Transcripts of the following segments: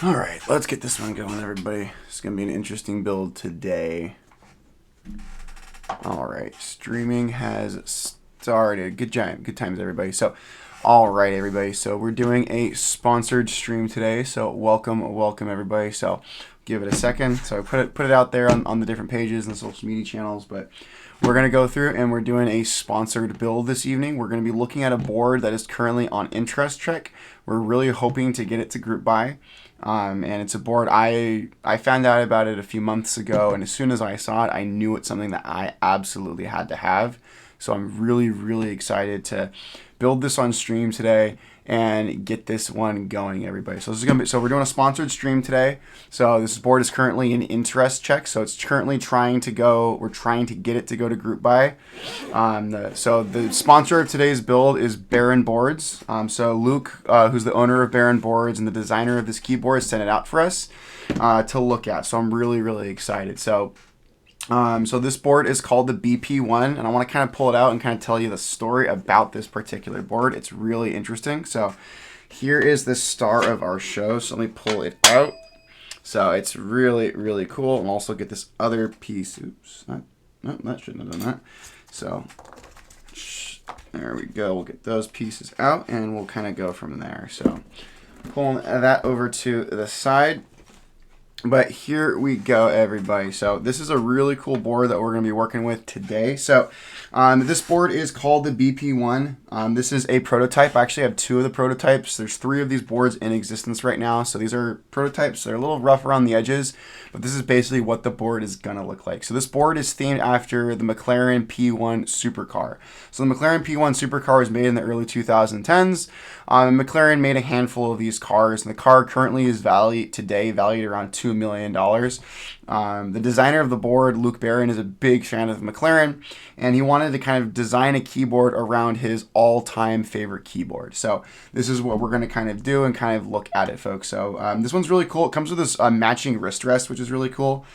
All right, let's get this one going, everybody. It's going to be an interesting build today. All right, streaming has started. Good times, everybody. So, all right, everybody. So we're doing a sponsored stream today. So welcome, everybody. So give it a second. So I put it out there on the different pages and social media channels, but we're going to go through and we're doing a sponsored build this evening. We're going to be looking at a board that is currently on interest check. We're really hoping to get it to group buy. And it's a board I found out about it a few months ago, and as soon as I saw it, I knew it's something that I absolutely had to have. So I'm really excited to build this on stream today and get this one going, everybody. So this is we're doing a sponsored stream today. So this board is currently in interest check. So it's currently trying to go. We're trying to get it to go to group buy. So the sponsor of today's build is Baron Boards. So Luke, who's the owner of Baron Boards and the designer of this keyboard, sent it out for us to look at. So I'm really excited. So this board is called the BP1, and I want to kind of pull it out and kind of tell you the story about this particular board. It's really interesting. So here is the star of our show. So let me pull it out. So it's really cool. And also get this other piece. Oops, that shouldn't have done that. So there we go. We'll get those pieces out and we'll kind of go from there. So pulling that over to the side. But here we go, everybody. So this is a really cool board that we're going to be working with today. So this board is called the BP1. This is a prototype. I actually have two of the prototypes. There's 3 of these boards in existence right now. So these are prototypes. They're a little rough around the edges, but this is basically what the board is going to look like. So this board is themed after the McLaren P-1 supercar. So the McLaren P-1 supercar was made in the early 2010s. McLaren made a handful of these cars, and the car currently is valued around $2 million. The designer of the board, Luke Baron, is a big fan of McLaren, and he wanted to kind of design a keyboard around his all-time favorite keyboard. So this is what we're going to kind of do and kind of look at it, folks. So this one's really cool. It comes with this matching wrist rest, which is really cool.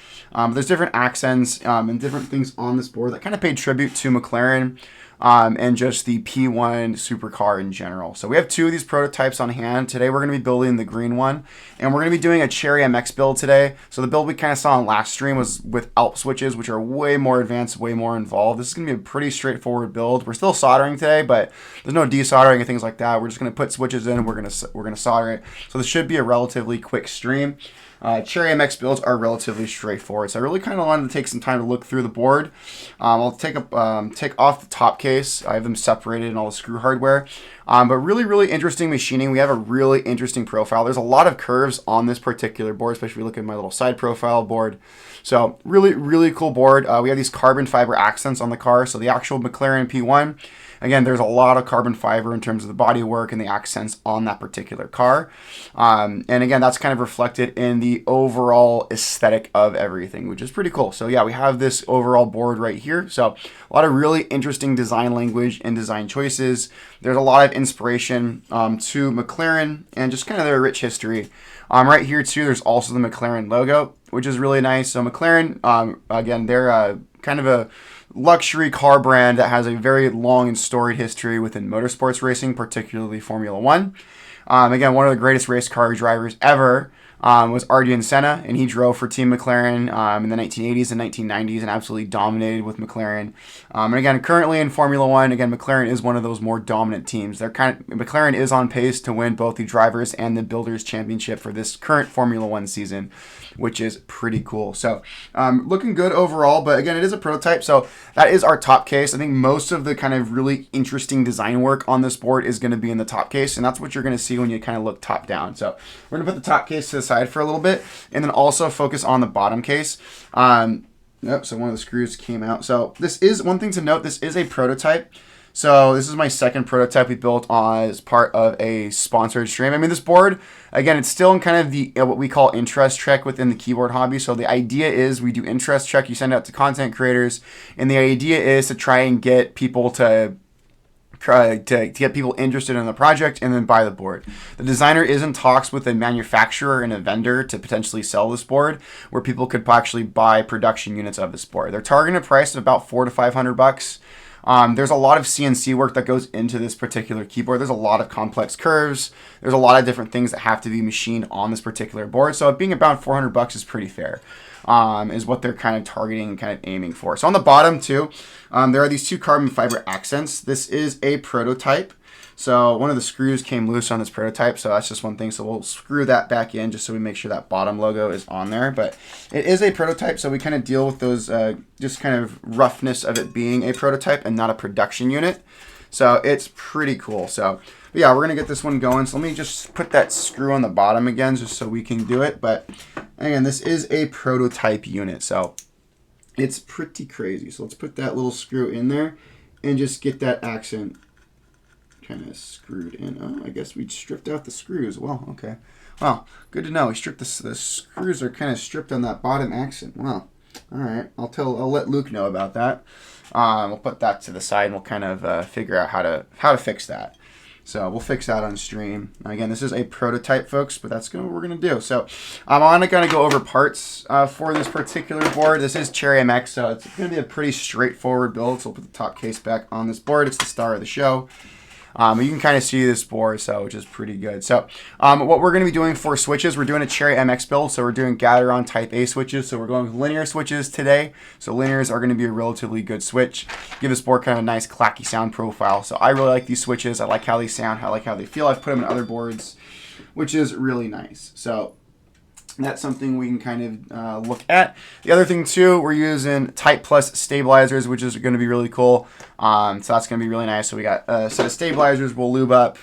There's different accents and different things on this board that kind of paid tribute to McLaren. And just the P1 supercar in general. So we have 2 of these prototypes on hand. Today we're going to be building the green one, and we're going to be doing a Cherry MX build today. So the build we kind of saw in last stream was with ALP switches, which are way more advanced, way more involved. This is going to be a pretty straightforward build. We're still soldering today, but there's no desoldering and things like that. We're just going to put switches in, and we're going to solder it. So this should be a relatively quick stream. Cherry MX builds are relatively straightforward, so I really kind of wanted to take some time to look through the board. I'll take off the top case. I have them separated in all the screw hardware, but really interesting machining. We have a really interesting profile. There's a lot of curves on this particular board, especially if you look at my little side profile board. So really cool board. We have these carbon fiber accents on the car. So the actual McLaren P1, again, there's a lot of carbon fiber in terms of the bodywork and the accents on that particular car. And again, that's kind of reflected in the overall aesthetic of everything, which is pretty cool. So yeah, we have this overall board right here. So a lot of really interesting design language and design choices. There's a lot of inspiration to McLaren and just kind of their rich history. Right here too, there's also the McLaren logo, which is really nice. So McLaren, again, they're kind of a luxury car brand that has a very long and storied history within motorsports racing, particularly Formula 1. Again, one of the greatest race car drivers ever was Ayrton Senna, and he drove for Team McLaren in the 1980s and 1990s and absolutely dominated with McLaren. And again, currently in Formula 1, again, McLaren is one of those more dominant teams. McLaren is on pace to win both the Drivers' and the Builders' Championship for this current Formula 1 season, which is pretty cool. So looking good overall, but again, it is a prototype, so that is our top case. I think most of the kind of really interesting design work on this board is going to be in the top case, and that's what you're going to see when you kind of look top down. So we're going to put the top case to the side for a little bit, and then also focus on the bottom case. So one of the screws came out. So this is one thing to note. This is a prototype. So this is my second prototype we built as part of a sponsored stream. I mean, this board, again, it's still in kind of the what we call interest check within the keyboard hobby. So the idea is we do interest check. You send it out to content creators, and the idea is to try and get people to get people interested in the project and then buy the board. The designer is in talks with a manufacturer and a vendor to potentially sell this board, where people could actually buy production units of this board. They're targeting a price of about $400 to $500. There's a lot of CNC work that goes into this particular keyboard. There's a lot of complex curves. There's a lot of different things that have to be machined on this particular board. So being about $400 is pretty fair, is what they're kind of targeting and kind of aiming for. So on the bottom too, there are these two carbon fiber accents. This is a prototype. So one of the screws came loose on this prototype, so that's just one thing. So we'll screw that back in just so we make sure that bottom logo is on there. But it is a prototype, so we kind of deal with those just kind of roughness of it being a prototype and not a production unit. So it's pretty cool. So but yeah, we're going to get this one going. So let me just put that screw on the bottom again just so we can do it. But again, this is a prototype unit, so it's pretty crazy. So let's put that little screw in there and just get that accent kind of screwed in. Oh, I guess we stripped out the screws. Well, okay. Well, good to know. We stripped the screws are kind of stripped on that bottom accent. Well, all right. I'll let Luke know about that. We'll put that to the side and we'll kind of figure out how to fix that. So we'll fix that on stream. Again, this is a prototype, folks, but that's what we're gonna do. So I'm gonna go over parts for this particular board. This is Cherry MX, so it's gonna be a pretty straightforward build. So we'll put the top case back on this board. It's the star of the show. You can kind of see this board, so which is pretty good. So what we're going to be doing for switches, we're doing a Cherry MX build, so we're doing Gateron Type A switches. So we're going with linear switches today. So linears are going to be a relatively good switch. Give this board kind of a nice clacky sound profile. So I really like these switches. I like how they sound. I like how they feel. I've put them in other boards, which is really nice. So that's something we can kind of look at. The other thing too, we're using Type Plus stabilizers, which is going to be really cool. So that's going to be really nice. So we got a set of stabilizers we'll lube up.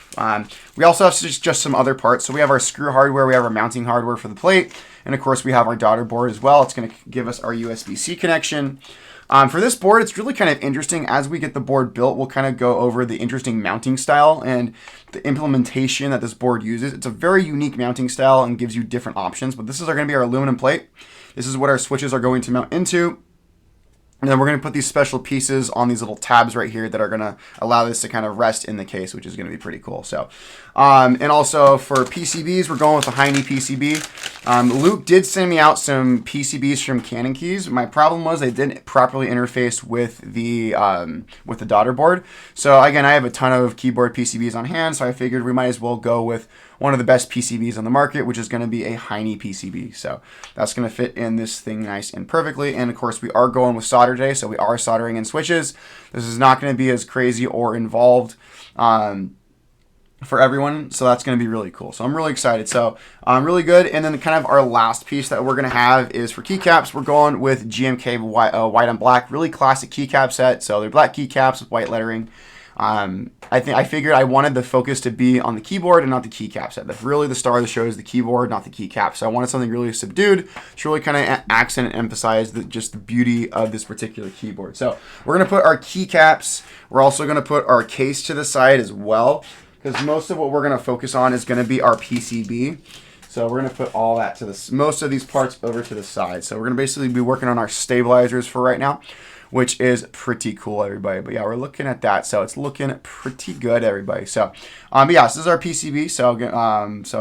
We also have just some other parts. So we have our screw hardware, we have our mounting hardware for the plate, and of course we have our daughter board as well. It's going to give us our USB-C connection. For this board, it's really kind of interesting. As we get the board built, we'll kind of go over the interesting mounting style and the implementation that this board uses. It's a very unique mounting style and gives you different options, but this is going to be our aluminum plate. This is what our switches are going to mount into. And then we're going to put these special pieces on these little tabs right here that are going to allow this to kind of rest in the case, which is going to be pretty cool. So, and also for PCBs, we're going with the Hiney PCB. Luke did send me out some PCBs from Canon Keys. My problem was they didn't properly interface with the daughter board. So again, I have a ton of keyboard PCBs on hand, so I figured we might as well go with one of the best PCBs on the market, which is going to be a Hiney PCB. So that's going to fit in this thing nice and perfectly. And of course, we are going with solder today, so we are soldering in switches. This is not going to be as crazy or involved for everyone, so that's going to be really cool. So I'm really excited. So really good. And then kind of our last piece that we're going to have is for keycaps. We're going with GMK white on black, really classic keycap set. So they're black keycaps with white lettering. I figured I wanted the focus to be on the keyboard and not the keycap set. That's really the star of the show is the keyboard, not the keycap. So I wanted something really subdued to really kind of accent and emphasize just the beauty of this particular keyboard. So we're going to put our keycaps. We're also going to put our case to the side as well, because most of what we're going to focus on is going to be our PCB. So we're going to put all that to most of these parts over to the side. So we're going to basically be working on our stabilizers for right now, which is pretty cool, everybody. But yeah, we're looking at that. So it's looking pretty good, everybody. So, but yeah, this is our PCB. So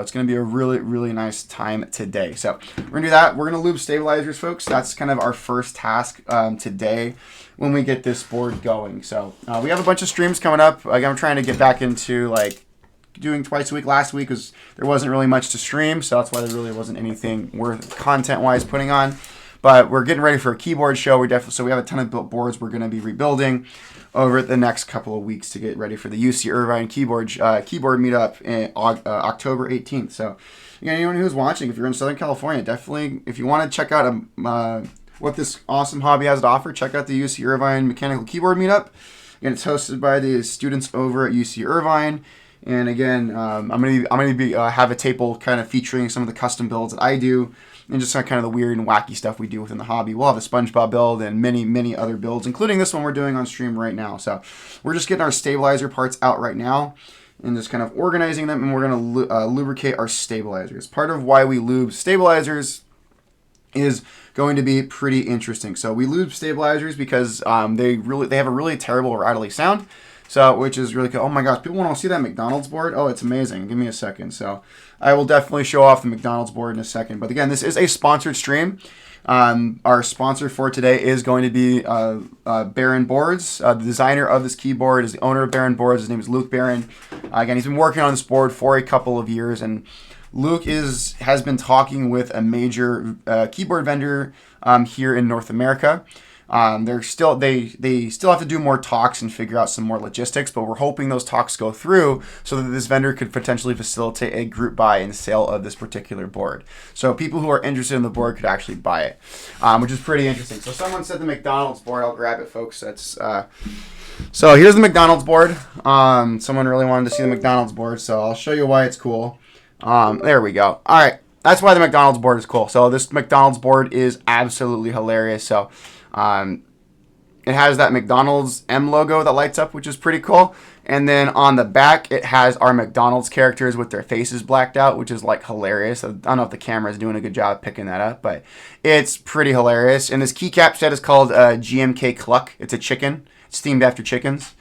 it's going to be a really, really nice time today. So we're going to do that. We're going to lube stabilizers, folks. That's kind of our first task today when we get this board going. So we have a bunch of streams coming up. Like, I'm trying to get back into like doing twice a week. Last week was there wasn't really much to stream, so that's why there really wasn't anything worth content-wise putting on. But we're getting ready for a keyboard show. So we have a ton of built boards we're going to be rebuilding over the next couple of weeks to get ready for the UC Irvine keyboard meetup in October 18th. So again, anyone who's watching, if you're in Southern California, definitely, if you want to check out what this awesome hobby has to offer, check out the UC Irvine Mechanical Keyboard Meetup. Again, it's hosted by the students over at UC Irvine. And again, I'm gonna be have a table kind of featuring some of the custom builds that I do, and just kind of the weird and wacky stuff we do within the hobby. We'll have a SpongeBob build and many, many other builds, including this one we're doing on stream right now. So we're just getting our stabilizer parts out right now and just kind of organizing them, and we're going to lubricate our stabilizers. Part of why we lube stabilizers is going to be pretty interesting. So we lube stabilizers because they have a really terrible rattly sound. So, which is really cool. Oh my gosh, people want to see that McDonald's board? Oh, it's amazing. Give me a second. So, I will definitely show off the McDonald's board in a second. But again, this is a sponsored stream. Our sponsor for today is going to be Baron Boards. The designer of this keyboard is the owner of Baron Boards. His name is Luke Baron. Again, he's been working on this board for a couple of years, and Luke has been talking with a major keyboard vendor here in North America. They still have to do more talks and figure out some more logistics, but we're hoping those talks go through so that this vendor could potentially facilitate a group buy and sale of this particular board. So people who are interested in the board could actually buy it, which is pretty interesting. So someone said the McDonald's board. I'll grab it, folks. So here's the McDonald's board. Someone really wanted to see the McDonald's board, so I'll show you why it's cool. There we go. All right. That's why the McDonald's board is cool. So this McDonald's board is absolutely hilarious. So it has that McDonald's M logo that lights up, which is pretty cool. And then on the back, it has our McDonald's characters with their faces blacked out, which is like hilarious. I don't know if the camera is doing a good job picking that up, but it's pretty hilarious. And this keycap set is called GMK Cluck. It's a chicken. It's themed after chickens.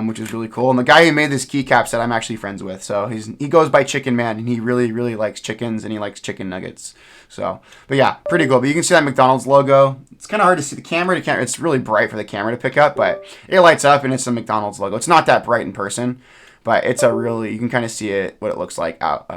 Which is really cool. And the guy who made this keycap set, I'm actually friends with. So he goes by Chicken Man, and he really, really likes chickens, and he likes chicken nuggets. So, but yeah, pretty cool. But you can see that McDonald's logo. It's kind of hard to see the camera. It's really bright for the camera to pick up, but it lights up, and it's a McDonald's logo. It's not that bright in person, but it's you can kind of see what it looks like out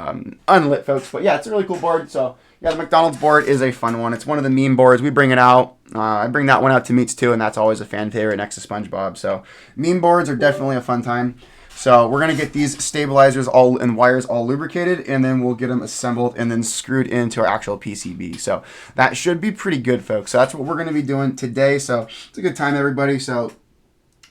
unlit, folks. But yeah, it's a really cool board. So yeah, the McDonald's board is a fun one. It's one of the meme boards. We bring it out. I bring that one out to meets too, and that's always a fan favorite next to SpongeBob. So meme boards are definitely a fun time. So we're going to get these stabilizers and wires all lubricated, and then we'll get them assembled and then screwed into our actual PCB. So that should be pretty good, folks. So that's what we're going to be doing today. So it's a good time, everybody. So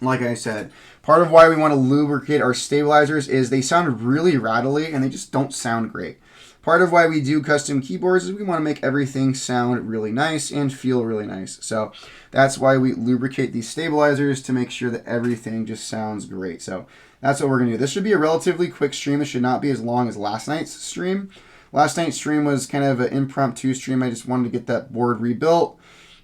like I said, part of why we want to lubricate our stabilizers is they sound really rattly, and they just don't sound great. Part of why we do custom keyboards is we want to make everything sound really nice and feel really nice. So that's why we lubricate these stabilizers to make sure that everything just sounds great. So that's what we're going to do. This should be a relatively quick stream. This should not be as long as last night's stream. Last night's stream was kind of an impromptu stream. I just wanted to get that board rebuilt,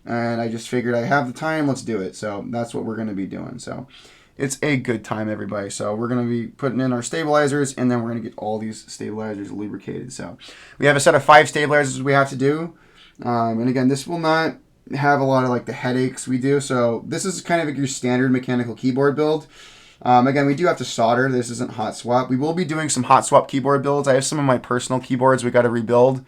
and I just figured I have the time. Let's do it. So that's what we're going to be doing. So it's a good time, everybody. So we're going to be putting in our stabilizers, and then we're going to get all these stabilizers lubricated. So we have a set of 5 stabilizers we have to do. And again, this will not have a lot of like the headaches we do. So this is kind of like your standard mechanical keyboard build. Again, we do have to solder. This isn't hot swap. We will be doing some hot swap keyboard builds. I have some of my personal keyboards we got to rebuild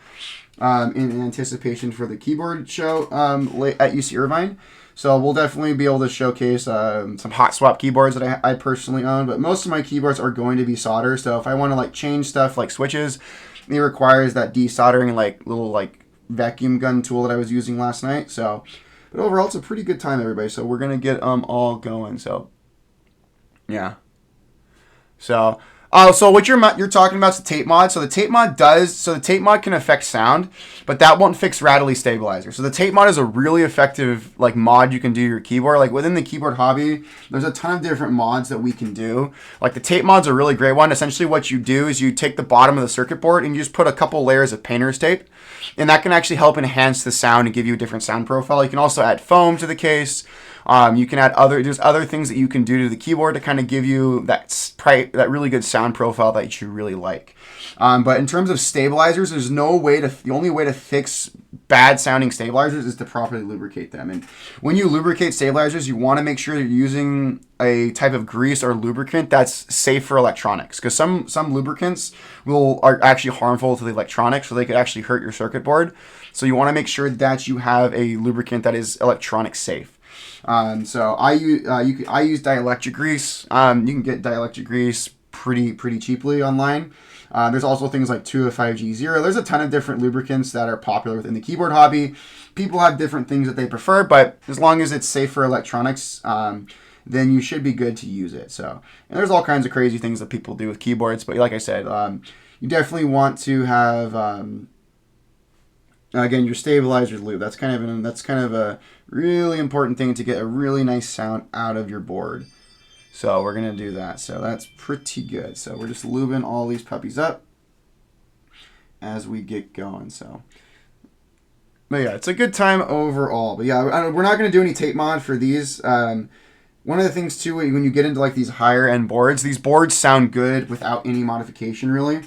in anticipation for the keyboard show at UC Irvine. So we'll definitely be able to showcase some hot swap keyboards that I personally own, but most of my keyboards are going to be solder. So if I want to like change stuff like switches, it requires that desoldering like little like vacuum gun tool that I was using last night. So, but overall, it's a pretty good time, everybody. So we're gonna get all going. So yeah. So. So what you're talking about is the tape mod. So the tape mod can affect sound, but that won't fix rattly stabilizer. So the tape mod is a really effective like mod you can do to your keyboard. Like within the keyboard hobby, there's a ton of different mods that we can do. Like the tape mod's a really great one. Essentially what you do is you take the bottom of the circuit board and you just put a couple layers of painter's tape, and that can actually help enhance the sound and give you a different sound profile. You can also add foam to the case. You can add there's other things that you can do to the keyboard to kind of give you that really good sound profile that you really like. But in terms of stabilizers, the only way to fix bad sounding stabilizers is to properly lubricate them. And when you lubricate stabilizers, you want to make sure you're using a type of grease or lubricant that's safe for electronics, because some lubricants are actually harmful to the electronics, so they could actually hurt your circuit board. So you want to make sure that you have a lubricant that is electronic safe. So I use dielectric grease. You can get dielectric grease pretty cheaply online. There's also things like 205G0. There's a ton of different lubricants that are popular within the keyboard hobby. People have different things that they prefer, but as long as it's safe for electronics, then you should be good to use it. So, and there's all kinds of crazy things that people do with keyboards, but like I said, you definitely want to have again, your stabilizers lube. That's kind of a really important thing to get a really nice sound out of your board. So we're gonna do that. So that's pretty good. So we're just lubing all these puppies up as we get going. So, but yeah, it's a good time overall. But yeah, we're not gonna do any tape mod for these. one of the things too, when you get into like these higher end boards, these boards sound good without any modification really.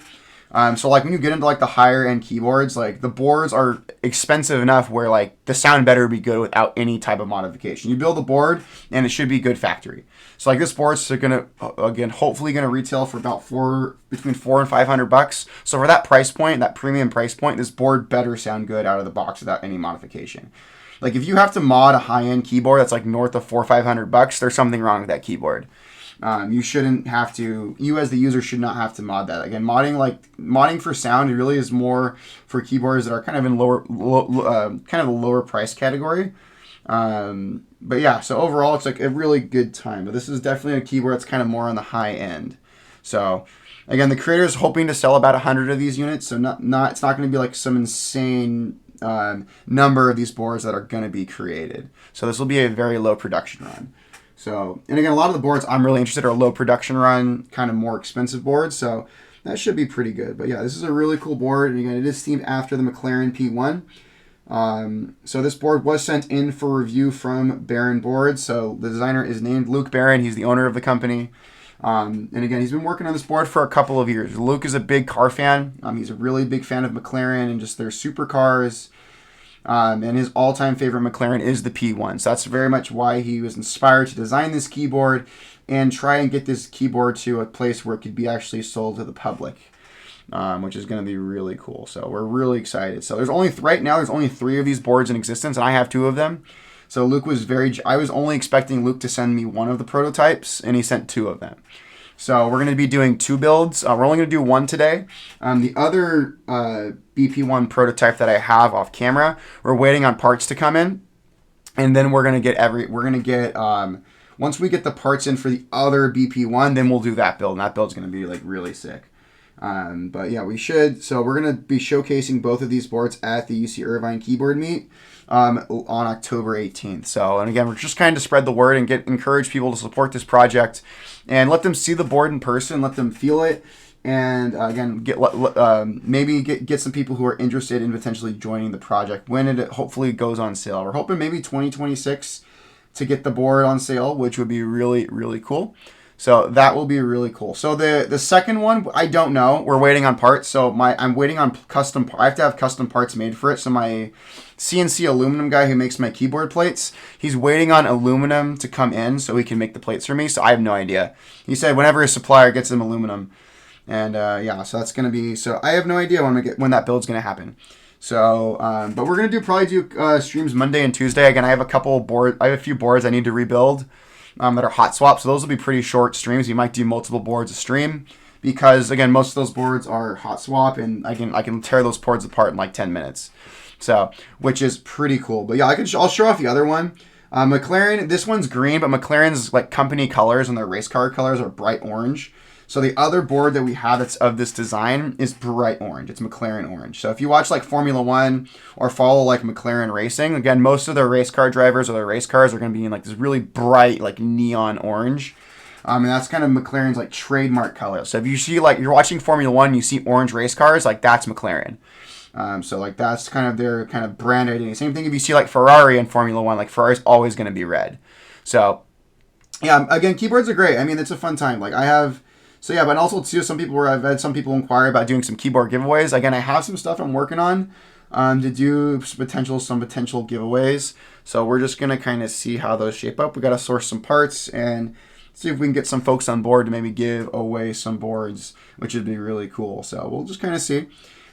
So like when you get into like the higher end keyboards, like the boards are expensive enough where like the sound better be good without any type of modification. You build a board and it should be good factory. So like this board's gonna, again, hopefully gonna retail for about between $400 and $500. So for that price point, that premium price point, this board better sound good out of the box without any modification. Like if you have to mod a high end keyboard that's like north of $400 or $500, there's something wrong with that keyboard. You shouldn't have to. You as the user should not have to mod that. Again, modding for sound really is more for keyboards that are kind of in kind of a lower price category. But yeah, so overall it's like a really good time. But this is definitely a keyboard that's kind of more on the high end. So again, the creator is hoping to sell about 100 of these units. So it's not going to be like some insane number of these boards that are going to be created. So this will be a very low production run. So, and again, a lot of the boards I'm really interested are low production run, kind of more expensive boards. So that should be pretty good. But yeah, this is a really cool board. And again, it is themed after the McLaren P-1. So this board was sent in for review from Baron Boards. So the designer is named Luke Baron. He's the owner of the company. And again, he's been working on this board for a couple of years. Luke is a big car fan. He's a really big fan of McLaren and just their supercars. And his all-time favorite McLaren is the P1. So that's very much why he was inspired to design this keyboard and try and get this keyboard to a place where it could be actually sold to the public, which is going to be really cool. So we're really excited. So right now there's only 3 of these boards in existence, and I have 2 of them. So I was only expecting Luke to send me 1 of the prototypes, and he sent 2 of them. So we're going to be doing 2 builds. We're only going to do 1 today. The other BP1 prototype that I have off camera, we're waiting on parts to come in, and then we're going to get once we get the parts in for the other BP1, then we'll do that build, and that build's going to be like really sick. But yeah, we should. So we're going to be showcasing both of these boards at the UC Irvine Keyboard Meet on October 18th. So, and again, we're just kind of spread the word and encourage people to support this project and let them see the board in person, let them feel it, and again, maybe get some people who are interested in potentially joining the project when it hopefully goes on sale. We're hoping maybe 2026 to get the board on sale, which would be really, really cool. So that will be really cool. So the second one, I don't know. We're waiting on parts. So I'm waiting on custom. I have to have custom parts made for it. So my CNC aluminum guy who makes my keyboard plates, he's waiting on aluminum to come in so he can make the plates for me. So I have no idea. He said whenever his supplier gets him aluminum, and yeah, so that's gonna be. So I have no idea when that build's gonna happen. So, but we're gonna probably do streams Monday and Tuesday. Again, I have a few boards I need to rebuild. That are hot swap, so those will be pretty short streams. You might do multiple boards a stream because again, most of those boards are hot swap, and I can tear those boards apart in like 10 minutes. So, which is pretty cool. But yeah, I'll show off the other one. McLaren, this one's green, but McLaren's like company colors and their race car colors are bright orange. So the other board that we have that's of this design is bright orange. It's McLaren orange. So if you watch like Formula One or follow like McLaren racing, again, most of their race car drivers or their race cars are going to be in like this really bright like neon orange. And that's kind of McLaren's like trademark color. So if you see like you're watching Formula One, you see orange race cars, like that's McLaren. So like that's kind of their kind of brand identity. Same thing if you see like Ferrari in Formula One, like Ferrari's always going to be red. So yeah, again, keyboards are great. I mean, it's a fun time. Like So yeah, but also too, I've had some people inquire about doing some keyboard giveaways. Again, I have some stuff I'm working on to do some potential giveaways. So we're just gonna kind of see how those shape up. We gotta source some parts and see if we can get some folks on board to maybe give away some boards, which would be really cool. So we'll just kind of see.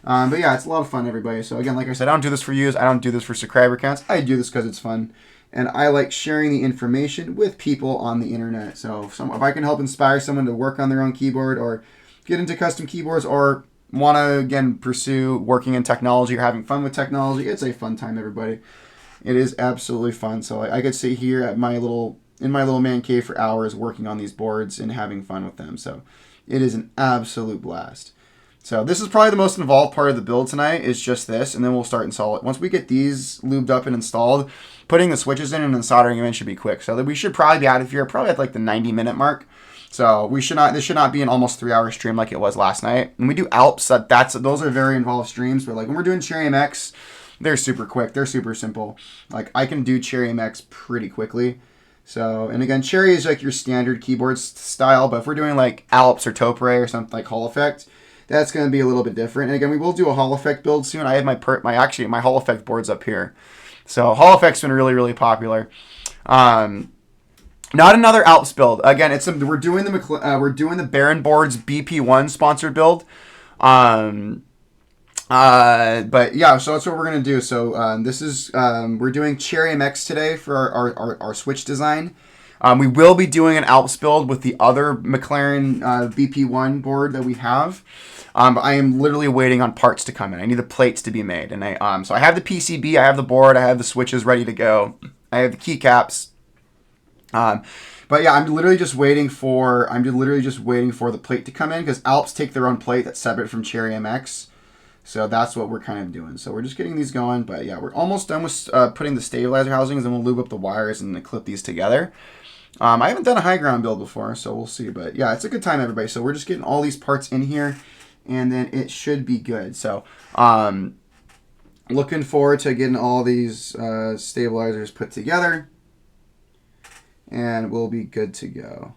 But yeah, it's a lot of fun, everybody. So again, like I said, I don't do this for views. I don't do this for subscriber counts. I do this because it's fun. And I like sharing the information with people on the internet. So if I can help inspire someone to work on their own keyboard or get into custom keyboards or want to, again, pursue working in technology or having fun with technology, it's a fun time, everybody. It is absolutely fun. So I could sit here at in my little man cave for hours working on these boards and having fun with them. So it is an absolute blast. So this is probably the most involved part of the build tonight is just this, and then we'll start install it. Once we get these lubed up and installed, putting the switches in and then soldering them in should be quick. So that we should probably be out of here probably at like the 90-minute mark. So this should not be an almost 3-hour stream like it was last night. And we do Alps, those are very involved streams, but like when we're doing Cherry MX, they're super quick, they're super simple. Like I can do Cherry MX pretty quickly. So, and again, Cherry is like your standard keyboard style, but if we're doing like Alps or Topre or something like Hall Effect, that's going to be a little bit different. And again, we will do a Hall Effect build soon. I have my Hall Effect boards up here. So Hall Effect's been really, really popular. Not another Alps build. Again, we're doing the Baron Boards BP1 sponsored build. But yeah, so that's what we're gonna do. So this is we're doing Cherry MX today for our switch design. We will be doing an Alps build with the other McLaren BP1 board that we have. But I am literally waiting on parts to come in. I need the plates to be made, and so I have the PCB, I have the board, I have the switches ready to go, I have the keycaps. But yeah, I'm literally just waiting for the plate to come in because Alps take their own plate that's separate from Cherry MX. So that's what we're kind of doing. So we're just getting these going. But yeah, we're almost done with putting the stabilizer housings, and we'll lube up the wires and then clip these together. I haven't done a high ground build before, so we'll see. But yeah, it's a good time, everybody. So we're just getting all these parts in here, and then it should be good. So looking forward to getting all these stabilizers put together, and we'll be good to go.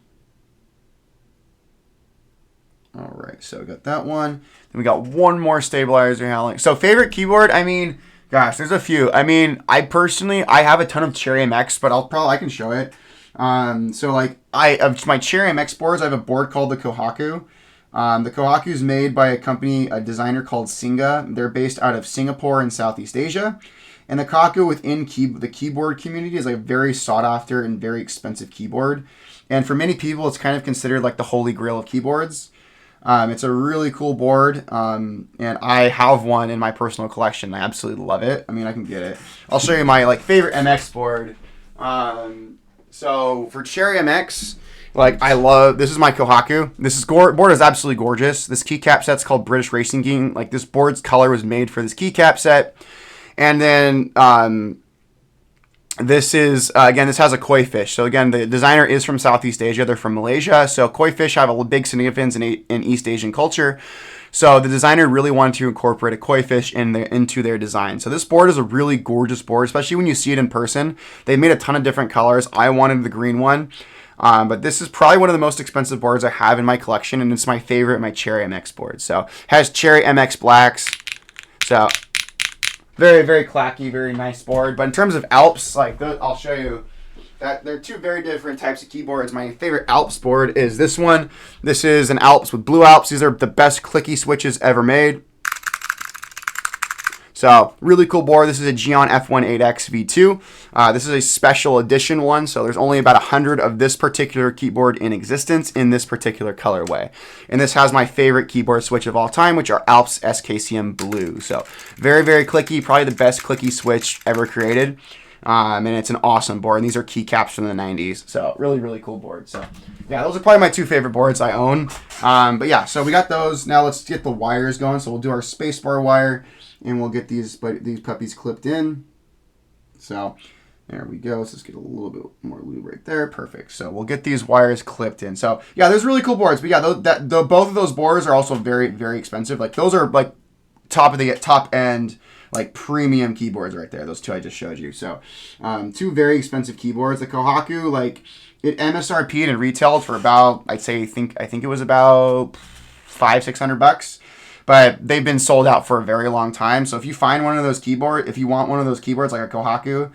All right, so we got that one. Then we got one more stabilizer housing. So favorite keyboard, I mean, gosh, there's a few. I mean, I have a ton of Cherry MX, but I can show it. So like of my Cherry MX boards, I have a board called the Kohaku. The Kohaku is made by a designer called Singa. They're based out of Singapore in Southeast Asia. And the Kohaku within the keyboard community is like a very sought after and very expensive keyboard. And for many people, it's kind of considered like the holy grail of keyboards. It's a really cool board, and I have one in my personal collection. I absolutely love it. I mean, I can get it. I'll show you my favorite MX board. So for Cherry MX, this is my Kohaku. Board is absolutely gorgeous. This keycap set's called British Racing King. Like, this board's color was made for this keycap set. And then this has a koi fish. So again, the designer is from Southeast Asia. They're from Malaysia. So koi fish have a big significance in East Asian culture. So the designer really wanted to incorporate a koi fish into their design. So this board is a really gorgeous board, especially when you see it in person. They made a ton of different colors. I wanted the green one. But this is probably one of the most expensive boards I have in my collection, and it's my favorite, my Cherry MX board. So it has Cherry MX blacks. So very, very clacky, very nice board. But in terms of Alps, I'll show you that they're two very different types of keyboards. My favorite Alps board is this one. This is an Alps with blue Alps. These are the best clicky switches ever made. So, really cool board. This is a Geon F18X V2. This is a special edition one, so there's only about 100 of this particular keyboard in existence in this particular colorway. And this has my favorite keyboard switch of all time, which are Alps SKCM Blue. So, very, very clicky, probably the best clicky switch ever created. And it's an awesome board. And these are keycaps from the 90s. So, really, really cool board. So, yeah, those are probably my two favorite boards I own. But yeah, so we got those. Now let's get the wires going. So, we'll do our spacebar wire, and we'll get these puppies clipped in. So there we go. Let's just get a little bit more lube right there. Perfect. So we'll get these wires clipped in. So yeah, there's really cool boards. But yeah, both of those boards are also very, very expensive. Like, those are like top end, like premium keyboards right there. Those two I just showed you. So two very expensive keyboards. The Kohaku, like, it MSRP'd and retailed for about, I think it was about $500-600. But they've been sold out for a very long time. So if you find one of those keyboards, if you want one of those keyboards like a Kohaku,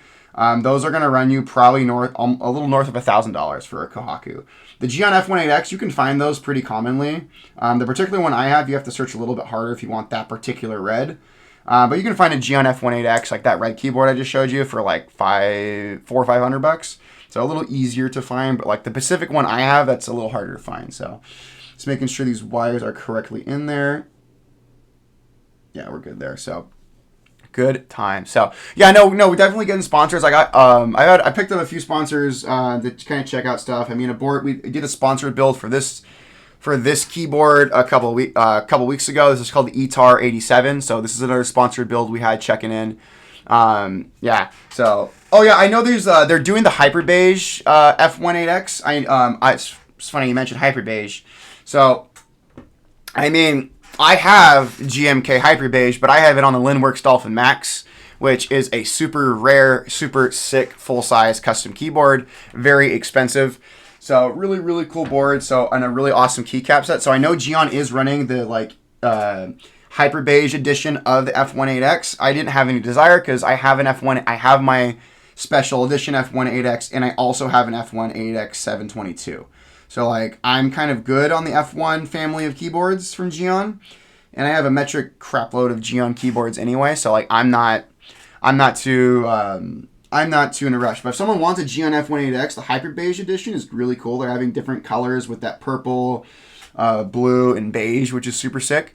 those are going to run you probably a little north of $1,000 for a Kohaku. The Geon F18X, you can find those pretty commonly. The particular one I have, you have to search a little bit harder if you want that particular red. But you can find a Geon F18X, like that red keyboard I just showed you, for like $400 or $500. So a little easier to find. But like the Pacific one I have, that's a little harder to find. So just making sure these wires are correctly in there. Yeah, we're good there. So good time. So yeah, no, we're definitely getting sponsors. I picked up a few sponsors that kind of check out stuff. I mean, we did a sponsored build for this keyboard a couple weeks ago. This is called the ETAR 87. So this is another sponsored build we had checking in. Yeah. So I know they're doing the Hyper Beige F18X. It's funny you mentioned Hyper Beige. So I mean, I have GMK Hyper Beige, but I have it on the Linworks Dolphin Max, which is a super rare, super sick, full-size custom keyboard. Very expensive. So really, really cool board. So, and a really awesome keycap set. So I know Geon is running the like Hyper Beige edition of the F18X. I didn't have any desire because I have an F1. I have my special edition F18X, and I also have an F18X 722. So like I'm kind of good on the F1 family of keyboards from Geon, and I have a metric crapload of Geon keyboards anyway. So like I'm not too in a rush. But if someone wants a Geon F18X, the Hyper Beige edition is really cool. They're having different colors with that purple, blue, and beige, which is super sick.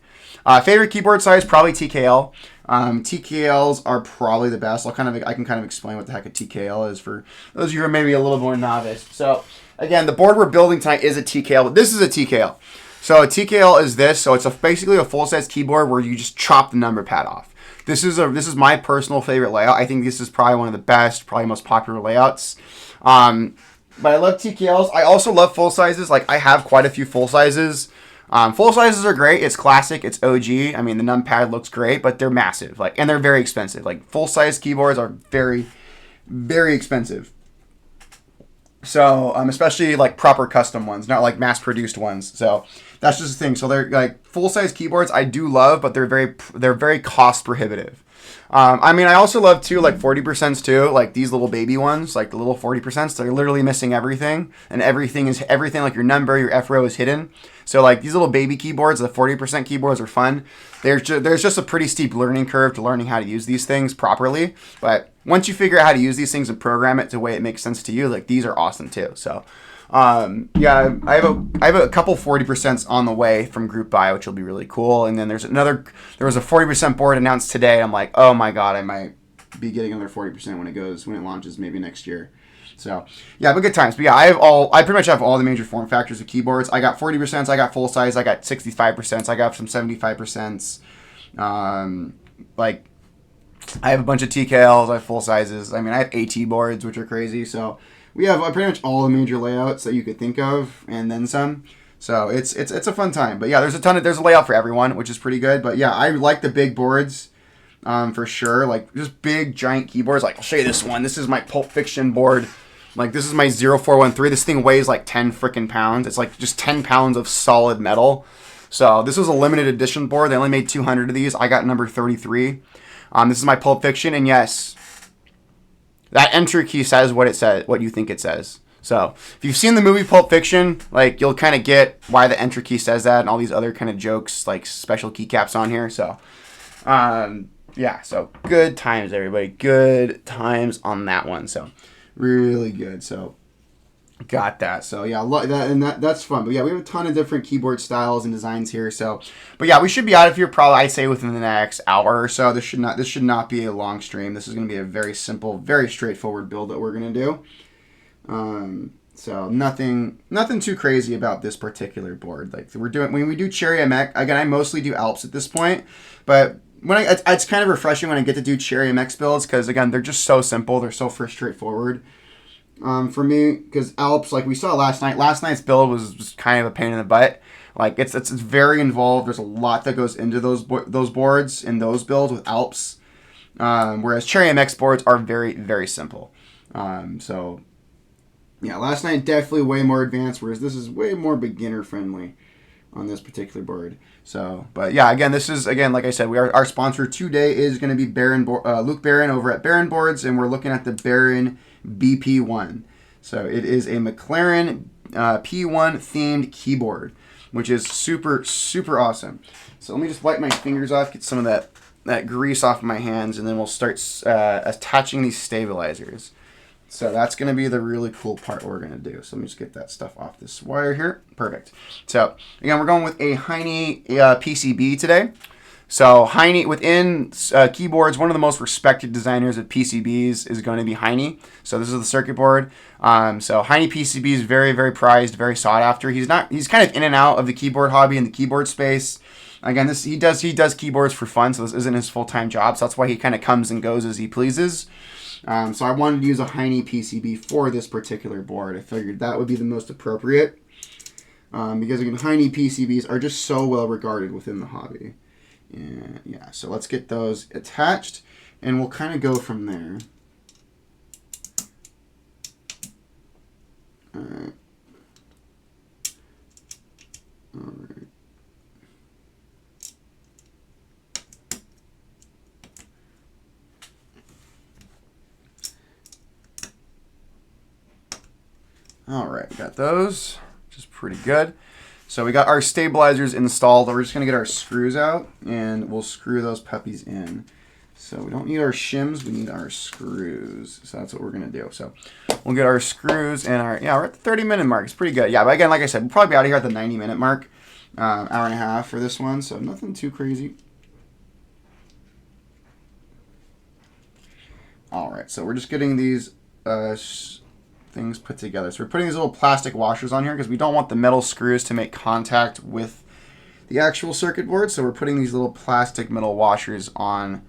Favorite keyboard size, probably TKL. TKLs are probably the best. I can kind of explain what the heck a TKL is for those of you who are maybe a little more novice. So again, the board we're building tonight is a TKL, but this is a TKL. So a TKL is this. So it's basically a full-size keyboard where you just chop the number pad off. This is my personal favorite layout. I think this is probably one of the best, probably most popular layouts. But I love TKLs. I also love full sizes. Like I have quite a few full sizes. Full sizes are great. It's classic. It's OG. I mean, the numpad looks great, but they're massive. Like, and they're very expensive. Like full size keyboards are very, very expensive. So, especially like proper custom ones, not like mass produced ones. So that's just the thing. So they're like full size keyboards I do love, but they're very cost prohibitive. I mean, I also love too, like 40% too, like these little baby ones, like the little 40%. They're literally missing everything, and everything like your number, your F row is hidden. So like these little baby keyboards, the 40% keyboards are fun. There's just a pretty steep learning curve to learning how to use these things properly. But once you figure out how to use these things and program it to the way it makes sense to you, like these are awesome too. So yeah, I have a couple 40% on the way from Group Buy, which will be really cool. And then there was a 40% board announced today. I'm like, oh my god, I might be getting another 40% when it launches maybe next year. So yeah, but good times. But yeah, I pretty much have all the major form factors of keyboards. I got 40%, I got full size, I got 65%, I got some 75%. Like I have a bunch of TKLs, I have full sizes. I mean, I have AT boards, which are crazy. So we have pretty much all the major layouts that you could think of, and then some. So it's a fun time. But yeah, there's a layout for everyone, which is pretty good. But yeah, I like the big boards, for sure. Like just big giant keyboards. Like I'll show you this one. This is my Pulp Fiction board. Like this is my 0413. This thing weighs like 10 freaking pounds. It's like just 10 pounds of solid metal. So this was a limited edition board. They only made 200 of these. I got number 33. This is my Pulp Fiction, and yes, that entry key says what it says, what you think it says. So if you've seen the movie Pulp Fiction, like you'll kind of get why the entry key says that, and all these other kind of jokes, like special keycaps on here. So, yeah, so good times, everybody. Good times on that one. So really good. So got that. So yeah, that's fun. But yeah, we have a ton of different keyboard styles and designs here. So, but yeah, we should be out of here probably, I'd say, within the next hour or so. This should not be a long stream. This is going to be a very simple, very straightforward build that we're going to do. So nothing too crazy about this particular board. Like when we do Cherry MX, again, I mostly do Alps at this point, but it's kind of refreshing when I get to do Cherry MX builds, because again, they're just so simple. They're so straightforward. For me, because Alps, like we saw last night's build was kind of a pain in the butt. Like it's very involved. There's a lot that goes into those boards and those builds with Alps, whereas Cherry MX boards are very, very simple. So yeah, last night definitely way more advanced, whereas this is way more beginner friendly on this particular board. So, but yeah, again, this is, again, like I said, our sponsor today is going to be Luke Barron over at Barron Boards, and we're looking at the Barron BP1. So it is a McLaren P-1 themed keyboard, which is super, super awesome. So let me just wipe my fingers off, get some of that grease off my hands, and then we'll start attaching these stabilizers. So that's going to be the really cool part we're going to do. So let me just get that stuff off this wire here. Perfect. So again, we're going with a Hiney PCB today. So Hiney, within keyboards, one of the most respected designers of PCBs is going to be Hiney. So this is the circuit board. So Hiney PCB is very, very prized, very sought after. He's kind of in and out of the keyboard hobby and the keyboard space. Again, he does keyboards for fun, so this isn't his full-time job. So that's why he kind of comes and goes as he pleases. So I wanted to use a Hiney PCB for this particular board. I figured that would be the most appropriate, because again, Hiney PCBs are just so well regarded within the hobby. And yeah, so let's get those attached. and we'll kind of go from there. All right. All right. All right, we got those, which is pretty good. So we got our stabilizers installed. We're just gonna get our screws out and we'll screw those puppies in. So we don't need our shims, we need our screws. So that's what we're gonna do. So we'll get our screws and our, yeah, we're at the 30-minute mark. It's pretty good. Yeah, but again, like I said, we'll probably be out of here at the 90-minute mark, hour and a half for this one. So nothing too crazy. All right, so we're just getting these things put together. So we're putting these little plastic washers on here because we don't want the metal screws to make contact with the actual circuit board. So we're putting these little plastic metal washers on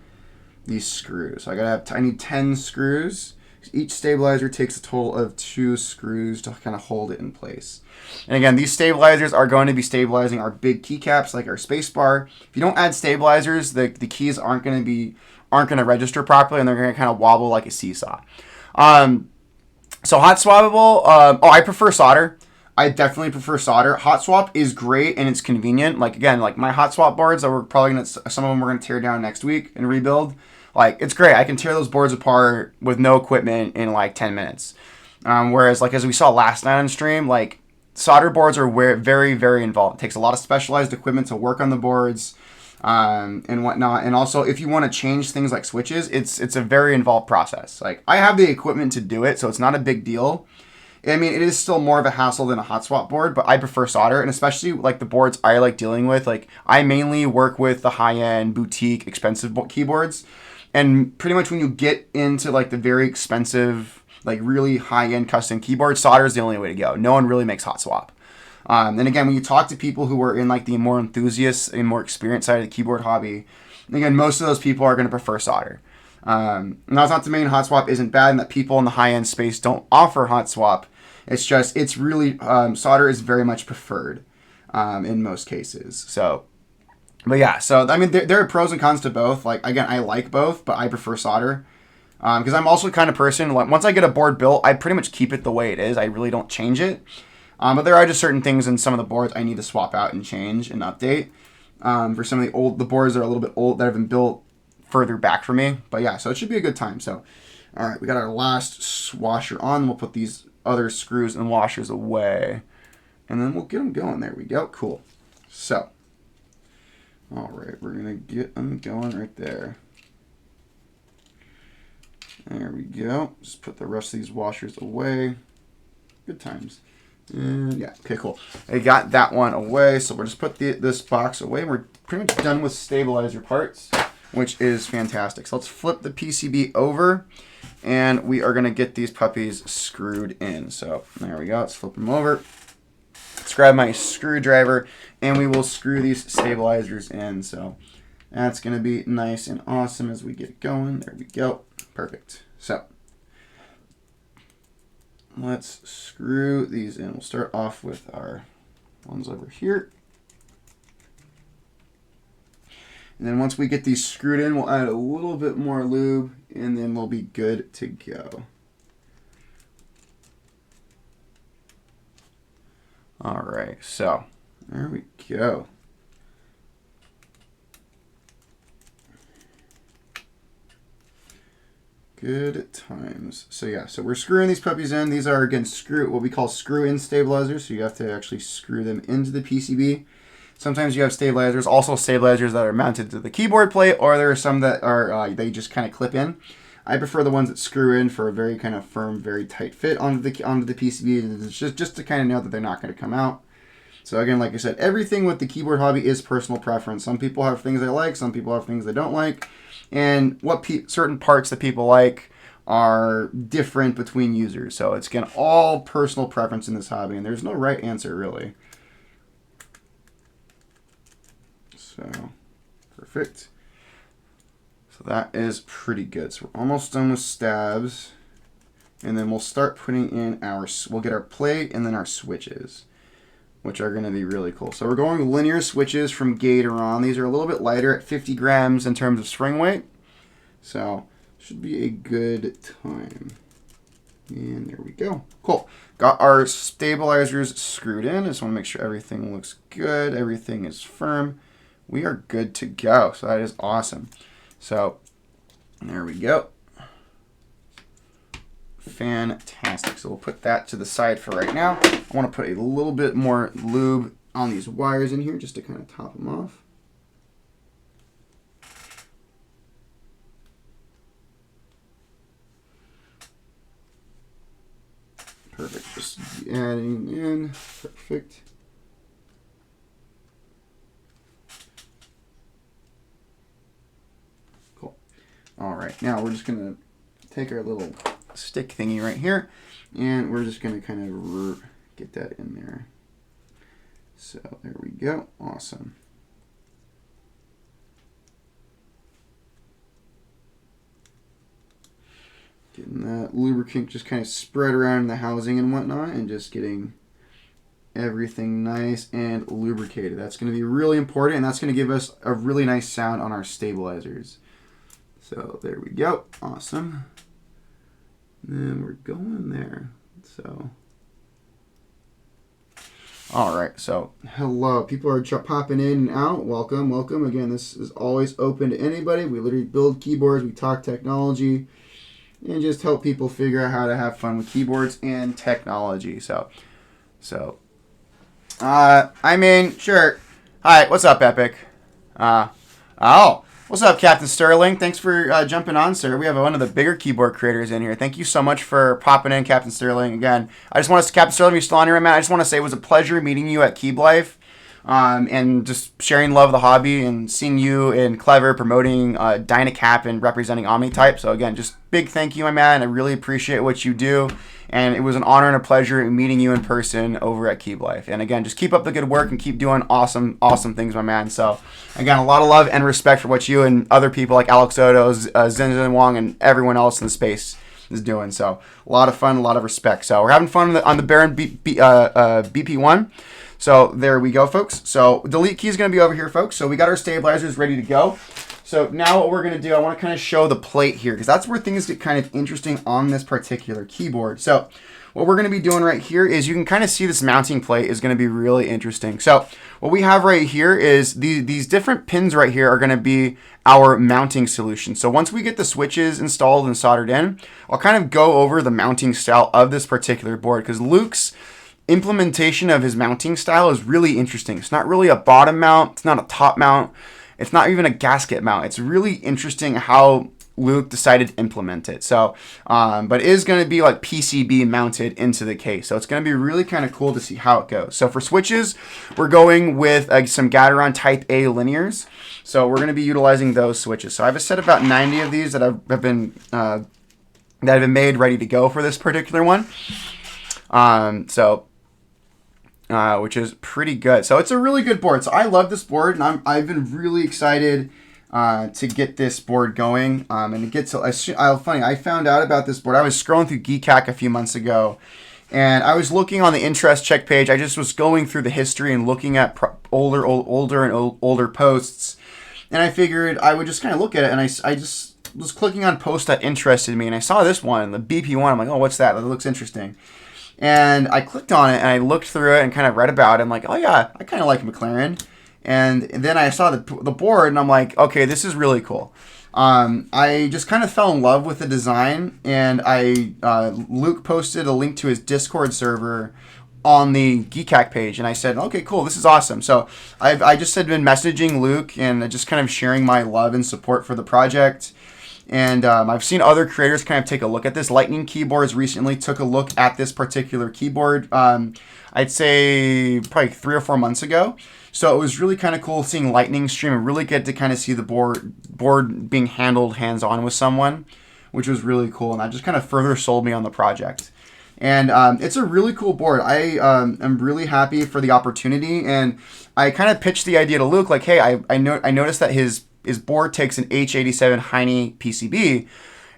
these screws. So I need 10 screws. Each stabilizer takes a total of 2 screws to kind of hold it in place. And again, these stabilizers are going to be stabilizing our big keycaps like our space bar. If you don't add stabilizers, the keys aren't going to register properly, and they're going to kind of wobble like a seesaw. So hot swappable, I prefer solder. I definitely prefer solder. Hot swap is great and it's convenient. Like again, like my hot swap boards that we're probably gonna, some of them we're gonna tear down next week and rebuild. Like it's great. I can tear those boards apart with no equipment in like 10 minutes. Whereas like as we saw last night on stream, like solder boards are very, very involved. It takes a lot of specialized equipment to work on the boards. And whatnot, and also if you want to change things like switches, it's a very involved process. Like I have the equipment to do it, so it's not a big deal. I mean, it is still more of a hassle than a hot swap board, but I prefer solder, and especially like the boards I like dealing with. Like I mainly work with the high-end boutique expensive keyboards, and pretty much when you get into like the very expensive, like really high-end custom keyboards, solder is the only way to go. No one really makes hot swap. And again, when you talk to people who are in like the more enthusiast and more experienced side of the keyboard hobby, again, most of those people are going to prefer solder. And that's not to mean hot swap isn't bad and that people in the high-end space don't offer hot swap. It's just, it's really, solder is very much preferred in most cases. So, but yeah, so I mean, there are pros and cons to both. Like, again, I like both, but I prefer solder. Because I'm also the kind of person, like once I get a board built, I pretty much keep it the way it is. I really don't change it. But there are just certain things in some of the boards I need to swap out and change and update. For some of the boards that are a little bit old that have been built further back from me. But yeah, so it should be a good time. So, all right, we got our last washer on. We'll put these other screws and washers away. And then we'll get them going. There we go. Cool. So, all right, we're going to get them going right there. There we go. Just put the rest of these washers away. Good times. And yeah, okay, cool. I got that one away, so we'll just put this box away. We're pretty much done with stabilizer parts, which is fantastic. So let's flip the PCB over, and we are going to get these puppies screwed in. So there we go. Let's flip them over. Let's grab my screwdriver, and we will screw these stabilizers in. So that's going to be nice and awesome as we get it going. There we go. Perfect. So let's screw these in. We'll start off with our ones over here. And then once we get these screwed in, we'll add a little bit more lube, and then we'll be good to go. All right, so there we go. Good times. So yeah, so we're screwing these puppies in. These are, again, what we call screw-in stabilizers. So you have to actually screw them into the PCB. Sometimes you have stabilizers, also stabilizers that are mounted to the keyboard plate, or there are some that are they just kind of clip in. I prefer the ones that screw in for a very kind of firm, very tight fit onto the PCB. It's just to kind of know that they're not going to come out. So again, like I said, everything with the keyboard hobby is personal preference. Some people have things they like, some people have things they don't like. And what certain parts that people like are different between users. So it's, again, all personal preference in this hobby, and there's no right answer, really. So, perfect. So that is pretty good. So we're almost done with stabs. And then we'll start putting in we'll get our plate and then our switches, which are going to be really cool. So we're going linear switches from Gateron. These are a little bit lighter at 50 grams in terms of spring weight. So should be a good time. And there we go. Cool. Got our stabilizers screwed in. I just want to make sure everything looks good. Everything is firm. We are good to go. So that is awesome. So there we go. Fantastic. So we'll put that to the side for right now. I want to put a little bit more lube on these wires in here just to kind of top them off. Perfect. Just adding in. Perfect. Cool. All right. Now we're just going to take our little stick thingy right here, and we're just going to kind of get that in there. So there we go. Awesome. Getting that lubricant just kind of spread around in the housing and whatnot, and just getting everything nice and lubricated. That's going to be really important, and that's going to give us a really nice sound on our stabilizers. So there we go. Awesome. And we're going there. So, all right. So, hello. People are popping in and out. Welcome, welcome. Again, this is always open to anybody. We literally build keyboards. We talk technology, and just help people figure out how to have fun with keyboards and technology. So, I mean, sure. Hi, what's up, Epic? What's up, Captain Sterling? Thanks for jumping on, sir. We have one of the bigger keyboard creators in here. Thank you so much for popping in, Captain Sterling. Again, I just want to, Captain Sterling, you're still on here, man. I just want to say it was a pleasure meeting you at Keep Life, and just sharing love of the hobby and seeing you in Clever promoting Dynacap and representing Omnitype. So again, just big thank you, my man. I really appreciate what you do. And it was an honor and a pleasure meeting you in person over at Keep Life. And again, just keep up the good work and keep doing awesome things, my man. So again, a lot of love and respect for what you and other people like Alex Odo, Zinzin Wong, and everyone else in the space is doing. So a lot of fun, a lot of respect. So we're having fun on the Baron BP-1. So there we go, folks. So delete key is going to be over here, folks. So we got our stabilizers ready to go. So now what we're going to do, I want to kind of show the plate here, because that's where things get kind of interesting on this particular keyboard. So what we're going to be doing right here is you can kind of see this mounting plate is going to be really interesting. So what we have right here is these different pins right here are going to be our mounting solution. So once we get the switches installed and soldered in, I'll kind of go over the mounting style of this particular board, because Luke's implementation of his mounting style is really interesting. It's not really a bottom mount. It's not a top mount. It's not even a gasket mount. It's really interesting how Luke decided to implement it. So, but it is going to be like PCB mounted into the case. So it's going to be really kind of cool to see how it goes. So for switches, we're going with some Gateron Type A linears. So we're going to be utilizing those switches. So I have a set of about 90 of these that have been made ready to go for this particular one. Which is pretty good. So it's a really good board. So I love this board, and I've been really excited to get this board going. And it gets funny. I found out about this board. I was scrolling through GeekHack a few months ago, and I was looking on the interest check page. I just was going through the history and looking at older posts, and I figured I would just kind of look at it, and I just was clicking on posts that interested me, and I saw this one, the BP-1. I'm like, oh, what's that? That looks interesting. And I clicked on it, and I looked through it and kind of read about it. I'm like, oh yeah, I kind of like McLaren. And then I saw the board, and I'm like, okay, this is really cool. I just kind of fell in love with the design, and Luke posted a link to his Discord server on the GeekHack page, and I said, okay, cool, this is awesome. So I just had been messaging Luke and just kind of sharing my love and support for the project. And I've seen other creators kind of take a look at this. Lightning Keyboards recently took a look at this particular keyboard, I'd say probably 3 or 4 months ago. So it was really kind of cool seeing Lightning stream and really get to kind of see the board being handled hands-on with someone, which was really cool. And that just kind of further sold me on the project. And it's a really cool board. I am really happy for the opportunity. And I kind of pitched the idea to Luke, like, hey, I noticed that his board takes an H87 Hiney PCB,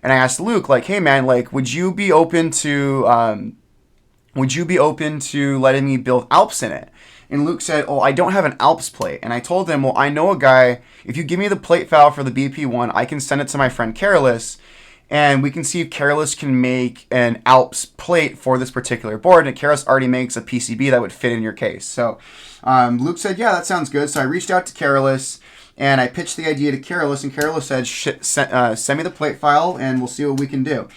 and I asked Luke, like, hey man, like, would you be open to letting me build Alps in it? And Luke said, oh, I don't have an Alps plate. And I told him, well, I know a guy. If you give me the plate file for the BP1, I can send it to my friend Carolus, and we can see if Carolus can make an Alps plate for this particular board. And Carolus already makes a PCB that would fit in your case. So Luke said, yeah, that sounds good. So I reached out to Carolus, and I pitched the idea to Carolus, and Carolus said, send me the plate file, and we'll see what we can do.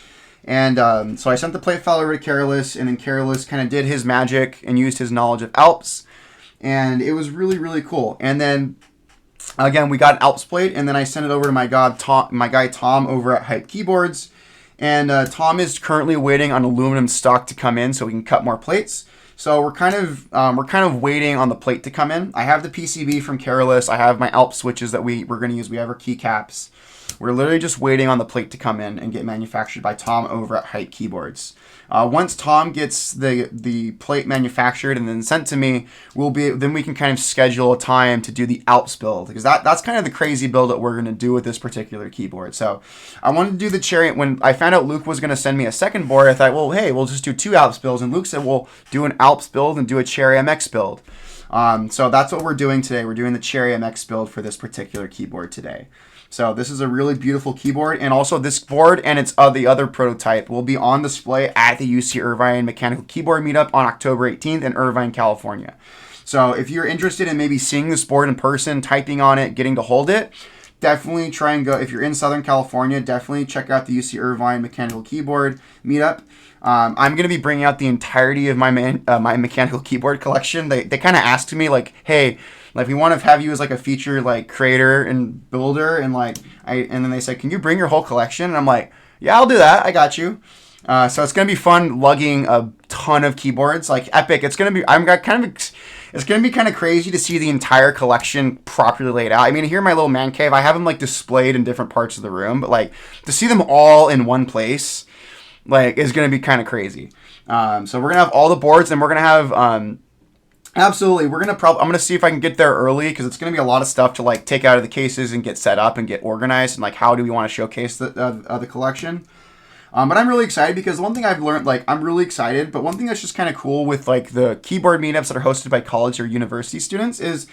And so I sent the plate file over to Carolus, and then Carolus kind of did his magic and used his knowledge of Alps. And it was really, really cool. And then again, we got an Alps plate, and then I sent it over to my guy Tom over at Hype Keyboards. And Tom is currently waiting on aluminum stock to come in so we can cut more plates. So we're kind of waiting on the plate to come in. I have the PCB from Carolus. I have my Alps switches that we're going to use. We have our keycaps. We're literally just waiting on the plate to come in and get manufactured by Tom over at Hype Keyboards. Once Tom gets the plate manufactured and then sent to me, then we can kind of schedule a time to do the Alps build, because that's kind of the crazy build that we're going to do with this particular keyboard. So I wanted to do the Cherry. When I found out Luke was going to send me a second board, I thought, well, hey, we'll just do 2 Alps builds. And Luke said, we'll do an Alps build and do a Cherry MX build. So that's what we're doing today. We're doing the Cherry MX build for this particular keyboard today. So this is a really beautiful keyboard, and also this board and its the other prototype will be on display at the UC Irvine Mechanical Keyboard Meetup on October 18th in Irvine, California. So if you're interested in maybe seeing this board in person, typing on it, getting to hold it, definitely try and go. If you're in Southern California, definitely check out the UC Irvine Mechanical Keyboard Meetup. I'm going to be bringing out the entirety of my my mechanical keyboard collection. They kind of asked me, like, hey, like, we want to have you as like a feature like creator and builder, and and then they said, can you bring your whole collection? And I'm like, yeah, I'll do that. I got you. So it's gonna be fun lugging a ton of keyboards, like epic. It's gonna be kind of crazy to see the entire collection properly laid out. I mean, here in my little man cave, I have them like displayed in different parts of the room, but like to see them all in one place, like, is gonna be kind of crazy. So we're gonna have all the boards, and we're gonna have absolutely. I'm going to see if I can get there early, because it's going to be a lot of stuff to like take out of the cases and get set up and get organized, and like how do we want to showcase the collection. But I'm really excited, because one thing I've learned, like, I'm really excited, but one thing that's just kind of cool with like the keyboard meetups that are hosted by college or university students is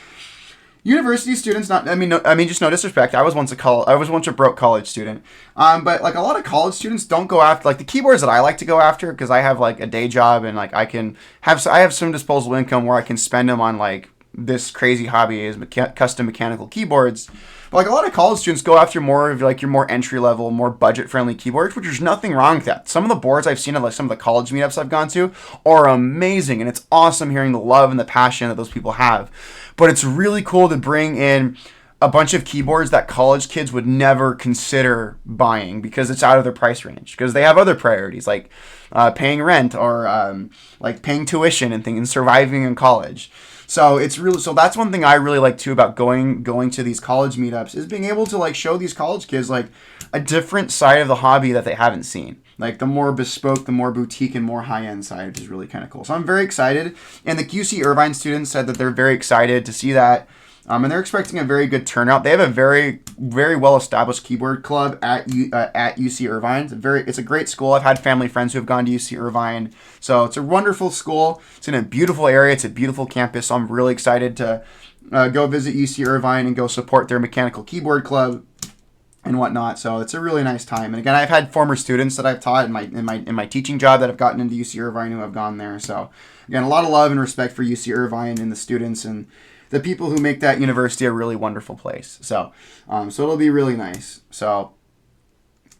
university students, just no disrespect. I was once a broke college student. But like a lot of college students don't go after like the keyboards that I like to go after, because I have like a day job, and like I have some disposable income where I can spend them on like this crazy hobby is custom mechanical keyboards. But like a lot of college students go after more of like your more entry level, more budget friendly keyboards, which there's nothing wrong with that. Some of the boards I've seen at like some of the college meetups I've gone to are amazing, and it's awesome hearing the love and the passion that those people have. But it's really cool to bring in a bunch of keyboards that college kids would never consider buying, because it's out of their price range, because they have other priorities like paying rent or like paying tuition and things, and surviving in college. So that's one thing I really like too about going to these college meetups, is being able to like show these college kids like a different side of the hobby that they haven't seen. Like the more bespoke, the more boutique and more high-end side, which is really kind of cool. So I'm very excited. And the UC Irvine students said that they're very excited to see that. And they're expecting a very good turnout. They have a very, very well-established keyboard club at UC Irvine. It's a great school. I've had family friends who have gone to UC Irvine. So it's a wonderful school. It's in a beautiful area. It's a beautiful campus. So I'm really excited to go visit UC Irvine and go support their mechanical keyboard club and whatnot. So it's a really nice time. And again, I've had former students that I've taught in my teaching job that have gotten into UC Irvine who have gone there. So again, a lot of love and respect for UC Irvine and the students and the people who make that university a really wonderful place. So it'll be really nice. So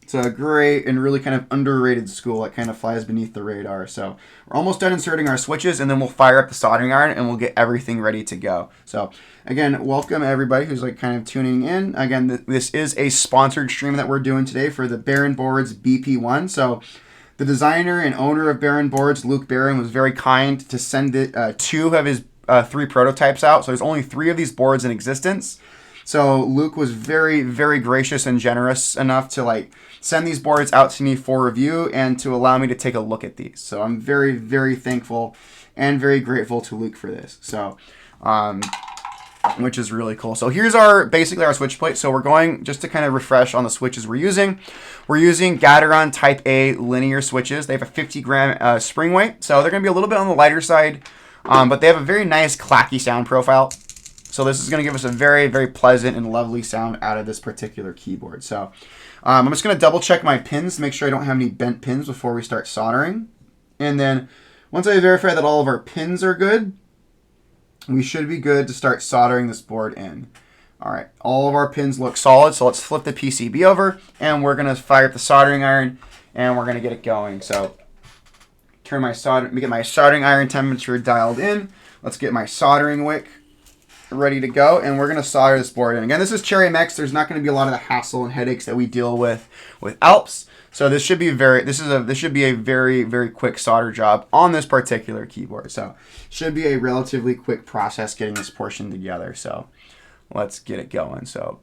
it's a great and really kind of underrated school that kind of flies beneath the radar. So we're almost done inserting our switches, and then we'll fire up the soldering iron and we'll get everything ready to go. So again, welcome everybody who's like kind of tuning in. Again, this is a sponsored stream that we're doing today for the Baron Boards BP1. So the designer and owner of Baron Boards, Luke Baron, was very kind to send 2 of his 3 prototypes out. So there's only 3 of these boards in existence. So Luke was very, very gracious and generous enough to like send these boards out to me for review and to allow me to take a look at these. So I'm very, very thankful and very grateful to Luke for this. So, which is really cool. So here's basically our switch plate. So we're going, just to kind of refresh on the switches we're using. We're using Gateron Type A linear switches. They have a 50 gram spring weight. So they're going to be a little bit on the lighter side. but they have a very nice clacky sound profile. So this is going to give us a very, very pleasant and lovely sound out of this particular keyboard. So I'm just going to double check my pins to make sure I don't have any bent pins before we start soldering. And then once I verify that all of our pins are good, we should be good to start soldering this board in. All right, all of our pins look solid, so let's flip the PCB over, and we're going to fire up the soldering iron, and we're going to get it going. So turn my let me get my soldering iron temperature dialed in. Let's get my soldering wick ready to go, and we're going to solder this board in. Again, this is Cherry MX. There's not going to be a lot of the hassle and headaches that we deal with Alps. So this should be this should be a very, very quick solder job on this particular keyboard. So should be a relatively quick process getting this portion together. So let's get it going. So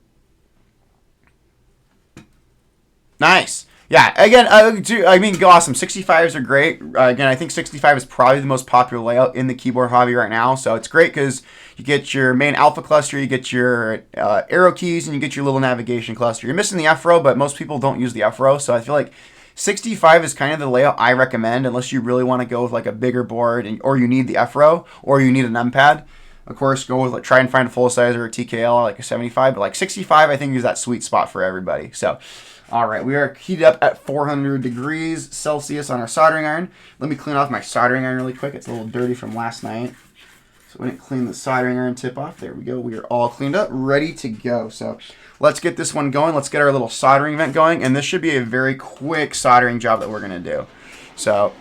nice. Yeah, again, I mean, awesome. 65s are great. Again, I think 65 is probably the most popular layout in the keyboard hobby right now. So it's great because you get your main alpha cluster, you get your arrow keys, and you get your little navigation cluster. You're missing the F row, but most people don't use the F row. So I feel like 65 is kind of the layout I recommend unless you really want to go with like a bigger board or you need the F row or you need a numpad. Of course, go with try and find a full size or a TKL or like a 75, but like 65 I think is that sweet spot for everybody. So all right, we are heated up at 400 degrees Celsius on our soldering iron. Let me clean off my soldering iron really quick. It's a little dirty from last night. So we didn't clean the soldering iron tip off. There we go. We are all cleaned up, ready to go. So let's get this one going. Let's get our little soldering vent going. And this should be a very quick soldering job that we're going to do. So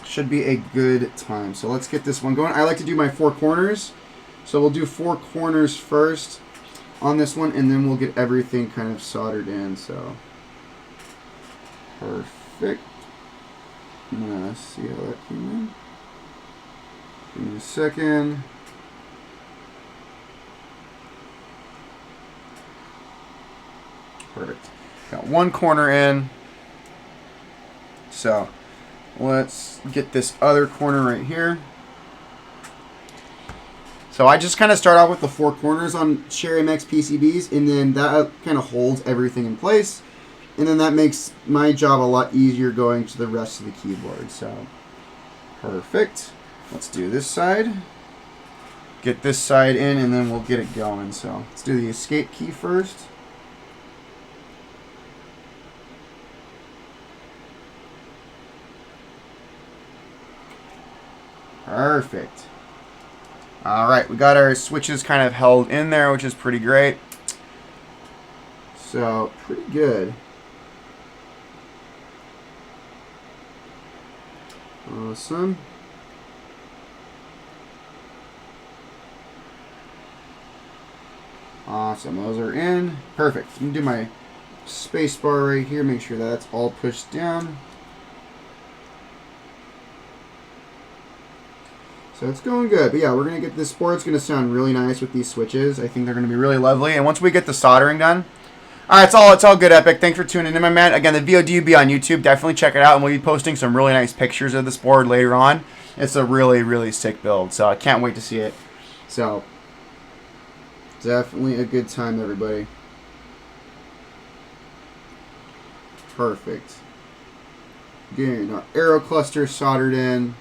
should be a good time. So let's get this one going. I like to do my 4 corners. So we'll do 4 corners first on this one, and then we'll get everything kind of soldered in. So perfect. Let's see how that came in. Give me a second. Perfect. Got one corner in. So let's get this other corner right here. So I just kind of start off with the 4 corners on Cherry MX PCBs, and then that kind of holds everything in place. And then that makes my job a lot easier going to the rest of the keyboard. So perfect. Let's do this side. Get this side in, and then we'll get it going. So let's do the escape key first. Perfect. All right, we got our switches kind of held in there, which is pretty great. So, pretty good. Awesome. Awesome, those are in. Perfect. I'm going to do my space bar right here, make sure that's all pushed down. So it's going good. But yeah, we're going to get this board's going to sound really nice with these switches. I think they're going to be really lovely. And once we get the soldering done, it's all good, Epic. Thanks for tuning in, my man. Again, the VOD will be on YouTube. Definitely check it out. And we'll be posting some really nice pictures of this board later on. It's a really, really sick build. So I can't wait to see it. So definitely a good time, everybody. Perfect. Again, our arrow cluster soldered in.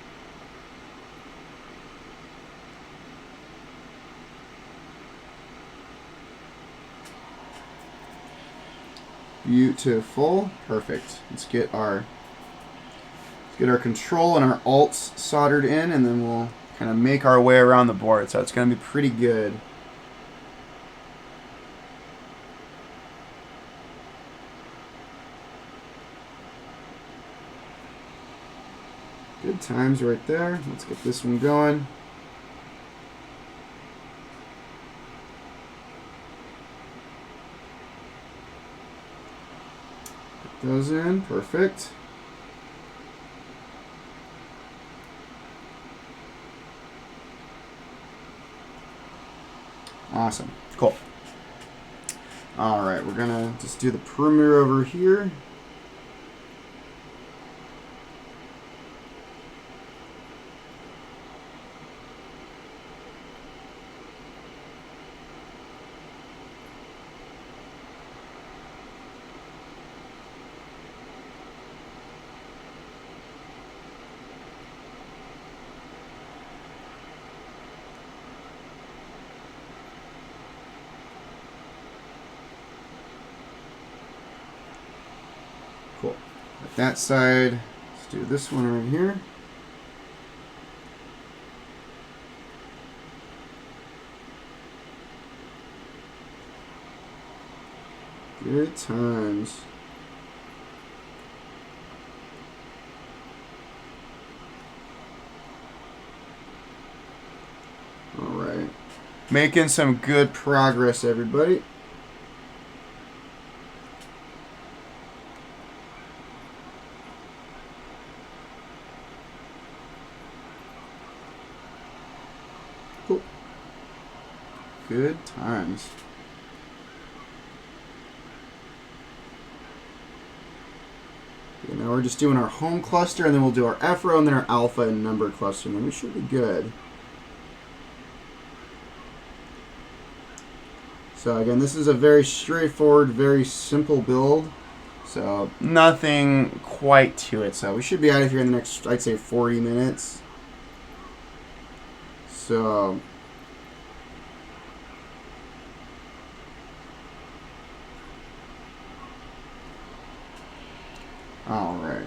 Beautiful. Perfect. Let's get our control and our alts soldered in, and then we'll kind of make our way around the board. So it's going to be pretty good. Good times right there. Let's get this one going. Put those in. Perfect. Awesome. Cool. All right, we're going to just do the perimeter over here. With that side, let's do this one right here. Good times. All right. Making some good progress, everybody. Cool. Good times. Okay, now we're just doing our home cluster, and then we'll do our F-row, and then our alpha and number cluster, and then we should be good. So again, this is a very straightforward, very simple build. So nothing quite to it. So we should be out of here in the next, I'd say, 40 minutes. So all right.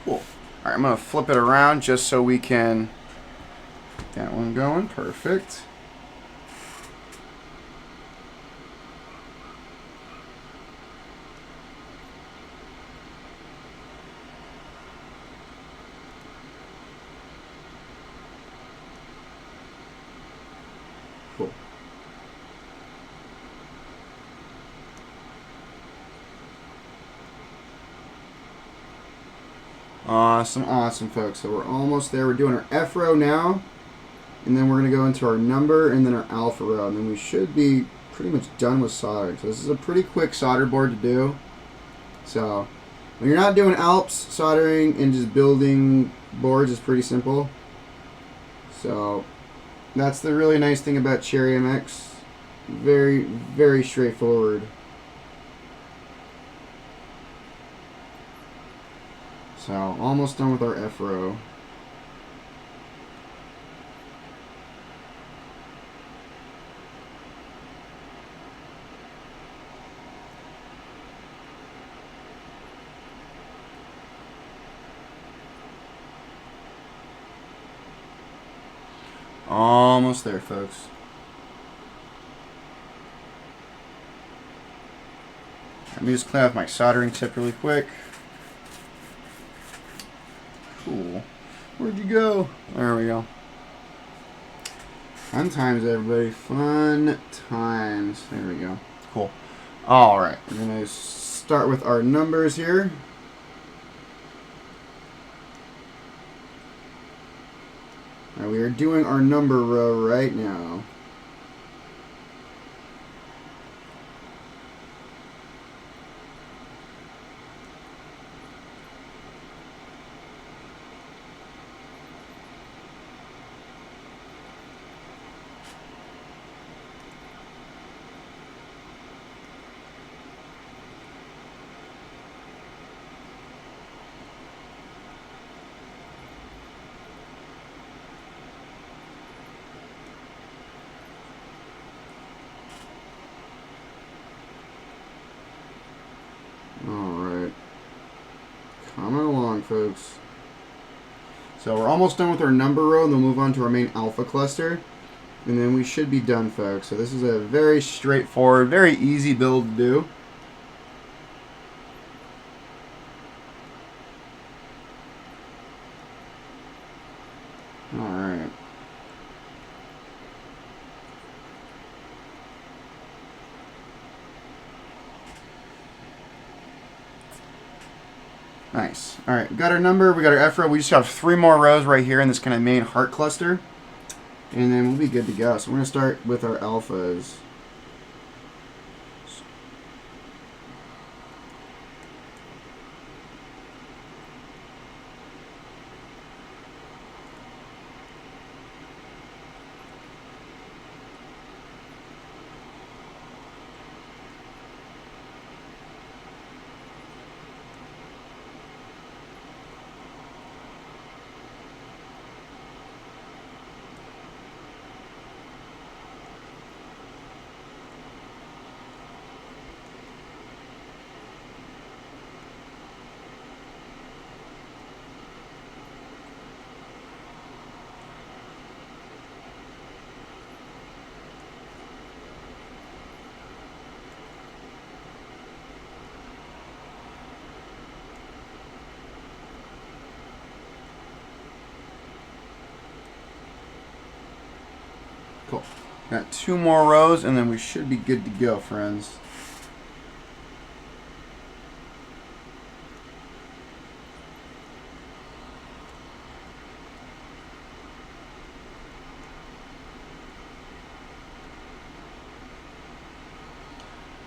Cool. All right, I'm going to flip it around just so we can get that one going. Perfect. Cool. Awesome, awesome, folks. So we're almost there. We're doing our F row now, and then we're going to go into our number and then our alpha row, and then we should be pretty much done with soldering. So this is a pretty quick solder board to do. So when you're not doing Alps, soldering and just building boards is pretty simple. So that's the really nice thing about Cherry MX. Very, very straightforward. So almost done with our F row. Almost there, folks. Let me just clean off my soldering tip really quick. Cool. Where'd you go? There we go. Fun times, everybody. Fun times. There we go. Cool. All right. We're going to start with our numbers here. All right, we are doing our number row right now. Alright. Coming along, folks. So we're almost done with our number row, and then we'll move on to our main alpha cluster. And then we should be done, folks. So this is a very straightforward, very easy build to do. Alright. Nice. All right, we got our number, we got our F row. We just have 3 more rows right here in this kind of main heart cluster, and then we'll be good to go. So we're going to start with our alphas. Cool. Got 2 more rows, and then we should be good to go, friends.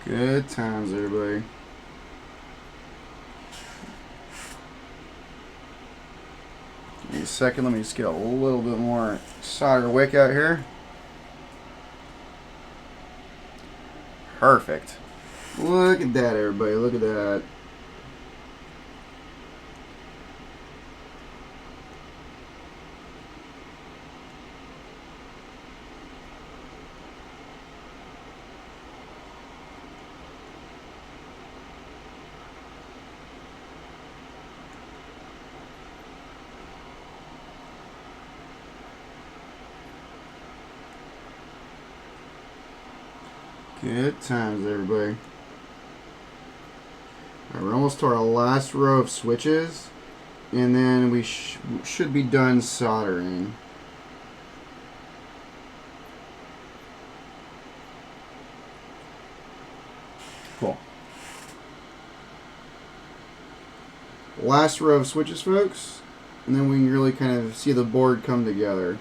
Good times, everybody. Give me a second. Let me just get a little bit more solder wick out here. Perfect. Look at that, everybody. Look at that. Good times, everybody. Alright, we're almost to our last row of switches, and then we should be done soldering. Cool. Last row of switches, folks, and then we can really kind of see the board come together.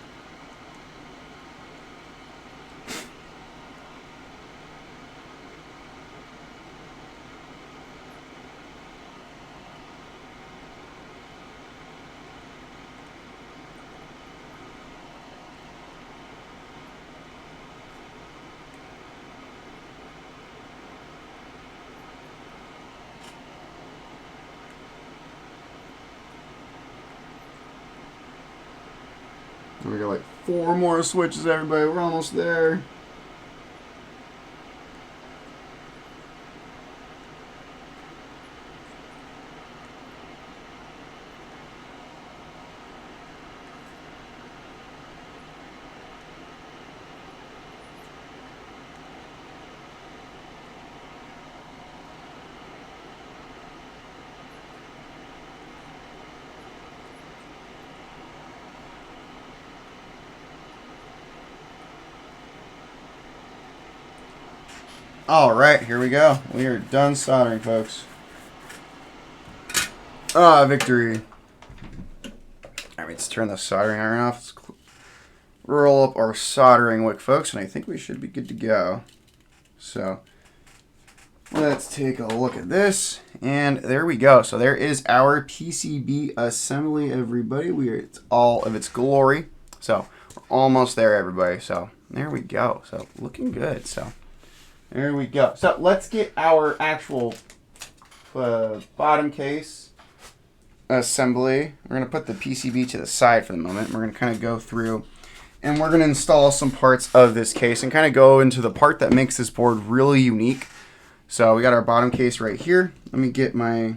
We got like 4 more switches, everybody. We're almost there. Alright, here we go. We are done soldering, folks. Ah, victory. Alright, let's turn the soldering iron off. Let's roll up our soldering wick, folks, and I think we should be good to go. So, let's take a look at this, and there we go. So there is our PCB assembly, everybody. It's all of its glory. So, we're almost there, everybody. So, there we go. So, looking good. So, there we go. So let's get our actual bottom case assembly. We're going to put the PCB to the side for the moment. We're going to kind of go through and we're going to install some parts of this case and kind of go into the part that makes this board really unique. So we got our bottom case right here. Let me get my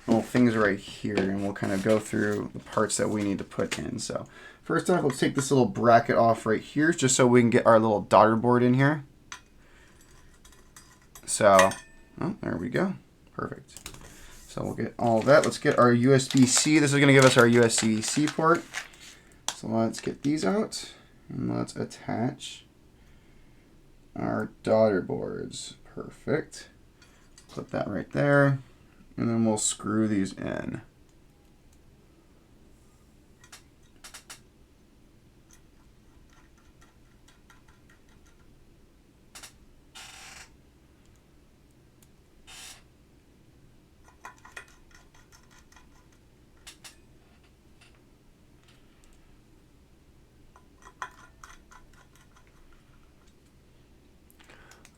little things right here and we'll kind of go through the parts that we need to put in. So first off, let's take this little bracket off right here just so we can get our little daughter board in here. So, oh, there we go. Perfect. So we'll get all of that. Let's get our USB-C. This is going to give us our USB-C port. So let's get these out and let's attach our daughter boards. Perfect. Put that right there and then we'll screw these in.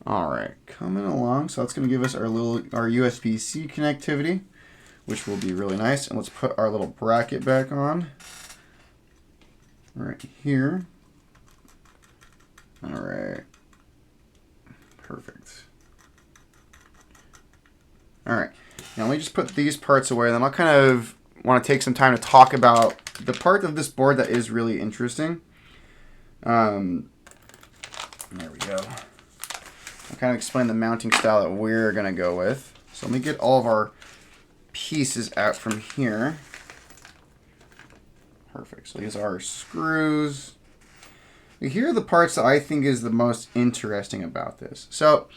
Alright, coming along. So that's going to give us our USB-C connectivity, which will be really nice. And let's put our little bracket back on right here. Alright. Perfect. Alright. Now let me just put these parts away, then I'll kind of want to take some time to talk about the part of this board that is really interesting. There we go. I'll kind of explain the mounting style that we're going to go with. So let me get all of our pieces out from here. Perfect. So these are our screws. here are the parts that I think is the most interesting about this. So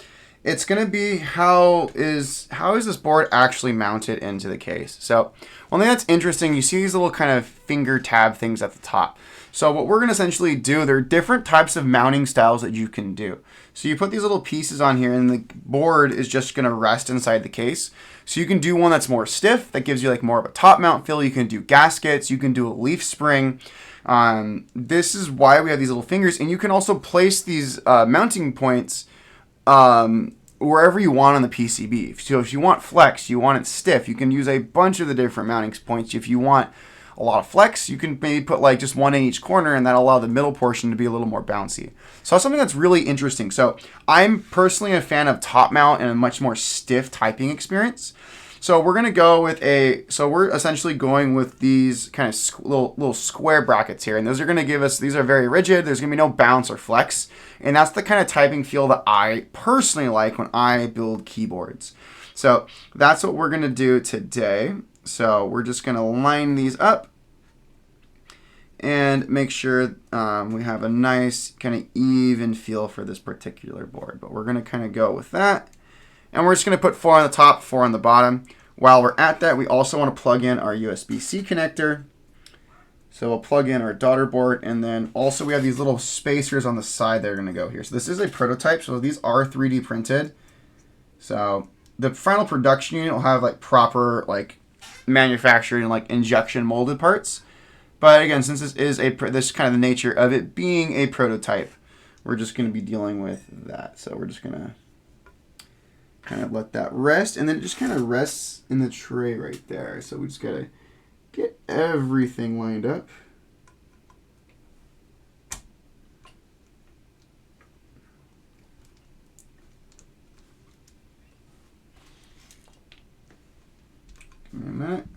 it's going to be how is this board actually mounted into the case. So one thing that's interesting, you see these little kind of finger tab things at the top. So what we're going to essentially do, there are different types of mounting styles that you can do. So you put these little pieces on here and the board is just going to rest inside the case. So you can do one that's more stiff, that gives you like more of a top mount feel. You can do gaskets, you can do a leaf spring. This is why we have these little fingers, and you can also place these mounting points wherever you want on the PCB. So if you want flex, you want it stiff, you can use a bunch of the different mounting points. If you want a lot of flex, you can maybe put like just one in each corner, and that'll allow the middle portion to be a little more bouncy. So that's something that's really interesting. So I'm personally a fan of top mount and a much more stiff typing experience. So we're going to go with we're essentially going with these kind of little square brackets here. And those are going to give us, these are very rigid. There's going to be no bounce or flex. And that's the kind of typing feel that I personally like when I build keyboards. So that's what we're going to do today. So we're just going to line these up and make sure we have a nice kind of even feel for this particular board. But we're going to kind of go with that. And we're just going to put 4 on the top, 4 on the bottom. While we're at that, we also want to plug in our USB-C connector. So we'll plug in our daughter board, and then also we have these little spacers on the side that are going to go here. So this is a prototype, so these are 3D printed. So the final production unit will have like proper like manufactured and like injection molded parts. But again, since this is this kind of the nature of it being a prototype, we're just going to be dealing with that. So we're just going to kind of let that rest, and then it just kind of rests in the tray right there. So we just got to get everything lined up. Give me a minute.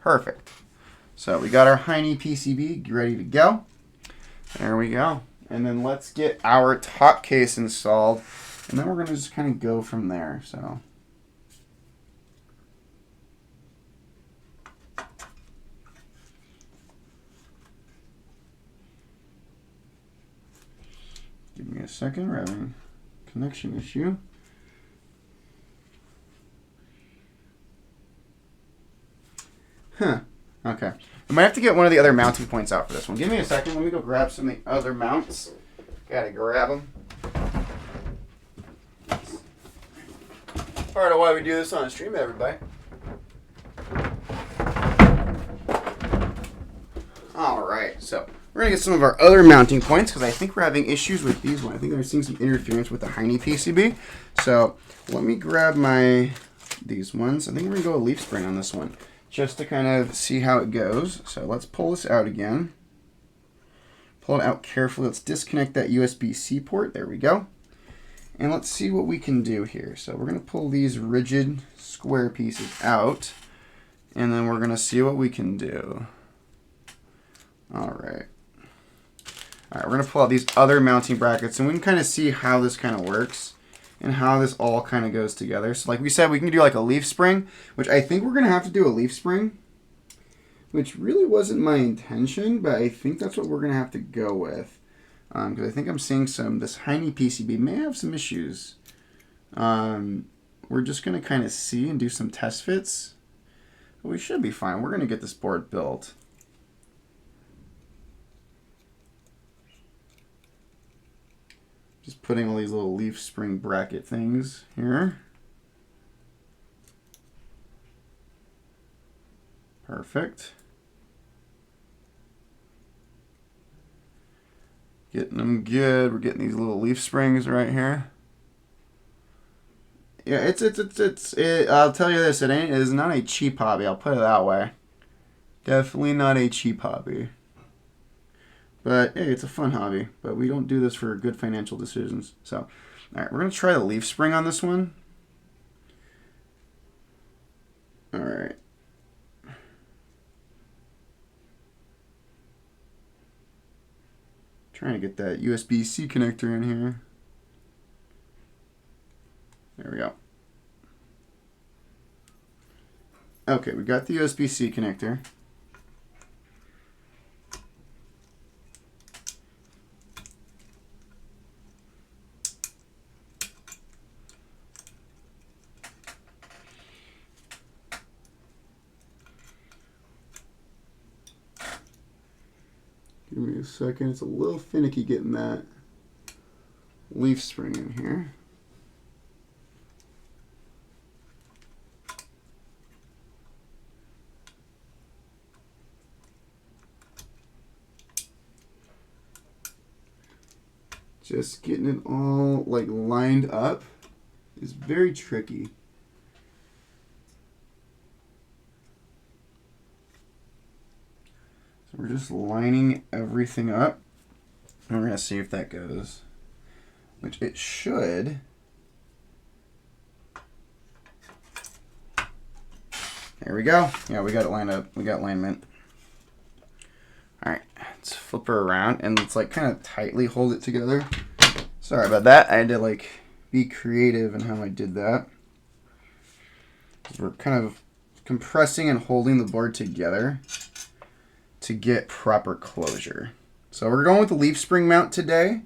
Perfect. So we got our Hiney PCB ready to go. There we go. And then let's get our top case installed. And then we're going to just kind of go from there. So give me a second. We're having a connection issue. Huh. Okay. I might have to get one of the other mounting points out for this one. Give me a second. Let me go grab some of the other mounts. Gotta grab them. Part of why we do this on a stream, everybody. Alright, so we're going to get some of our other mounting points because I think we're having issues with these ones. I think I'm seeing some interference with the Hiney PCB. So let me grab these ones. I think we're going to go a leaf spring on this one, just to kind of see how it goes. So let's pull this out again. Pull it out carefully. Let's disconnect that USB-C port. There we go. And let's see what we can do here. So we're going to pull these rigid square pieces out, and then we're going to see what we can do. All right. All right, we're going to pull out these other mounting brackets, and we can kind of see how this kind of works and how this all kind of goes together. So like we said, we can do like a leaf spring, which I think we're going to have to do a leaf spring, which really wasn't my intention, but I think that's what we're going to have to go with. Because I think I'm seeing this Hiney PCB may have some issues. We're just going to kind of see and do some test fits. But we should be fine. We're going to get this board built. Just putting all these little leaf spring bracket things here. Perfect. Getting them good. We're getting these little leaf springs right here. Yeah, I'll tell you this, it is not a cheap hobby. I'll put it that way. Definitely not a cheap hobby. But hey, it's a fun hobby. But we don't do this for good financial decisions. So, all right, we're gonna try the leaf spring on this one. All right. Trying to get that USB-C connector in here. There we go. Okay, we got the USB-C connector. Give me a second. It's a little finicky getting that leaf spring in here. Just getting it all like lined up is very tricky. So we're just lining everything up. And we're going to see if that goes, which it should. There we go. Yeah, we got it lined up. We got alignment. All right, let's flip her around and let's like kind of tightly hold it together. Sorry about that. I had to like be creative in how I did that. We're kind of compressing and holding the board together to get proper closure. So we're going with the leaf spring mount today.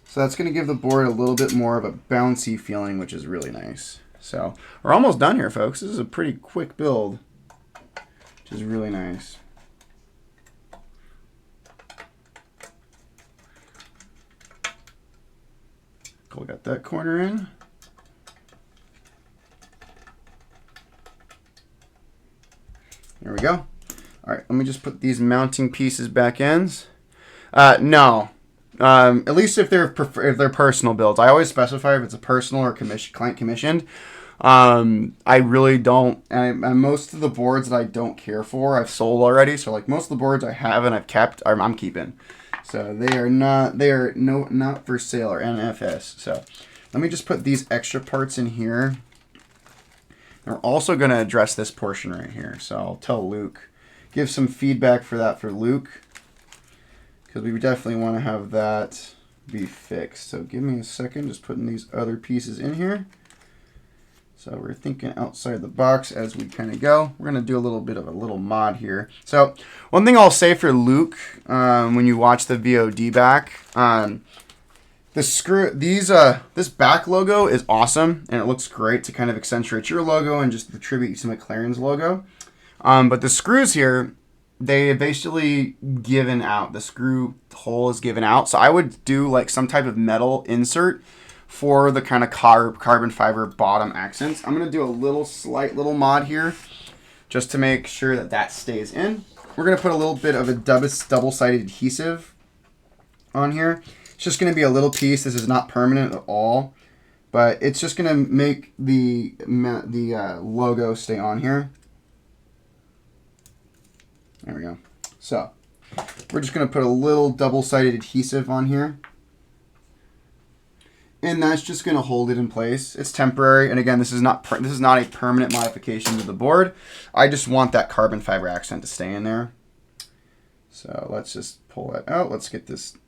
So that's going to give the board a little bit more of a bouncy feeling, which is really nice. So we're almost done here, folks. This is a pretty quick build, which is really nice. Cool, got that corner in. There we go. All right, let me just put these mounting pieces back in. No, at least if they're personal builds. I always specify if it's a personal or client commissioned. I really don't, and most of the boards that I don't care for, I've sold already. So like most of the boards I have and I've kept, I'm keeping. So they are not for sale or NFS. So let me just put these extra parts in here. And we're also going to address this portion right here. So I'll tell Luke, give some feedback for that for Luke, because we definitely want to have that be fixed. So give me a second, just putting these other pieces in here. So we're thinking outside the box as we kind of go. We're going to do a little bit of a little mod here. So one thing I'll say for Luke, when you watch the VOD back, this back logo is awesome, and it looks great to kind of accentuate your logo and just attribute to McLaren's logo. But the screws here, they basically given out. The screw hole is given out. So I would do like some type of metal insert for the kind of carbon fiber bottom accents. I'm going to do a slight little mod here just to make sure that that stays in. We're going to put a little bit of a double-sided adhesive on here. It's just going to be a little piece. This is not permanent at all, but it's just going to make the logo stay on here. There we go. So we're just going to put a little double-sided adhesive on here. And that's just going to hold it in place. It's temporary, and again, this is not a permanent modification to the board. I just want that carbon fiber accent to stay in there. So let's just pull that out. Let's get this.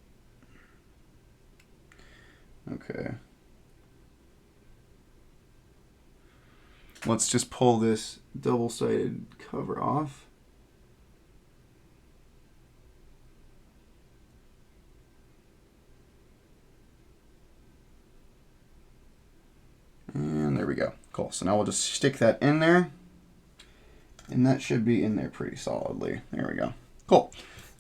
Okay. Let's just pull this double-sided cover off. And there we go. Cool. So now we'll just stick that in there. And that should be in there pretty solidly. There we go. Cool.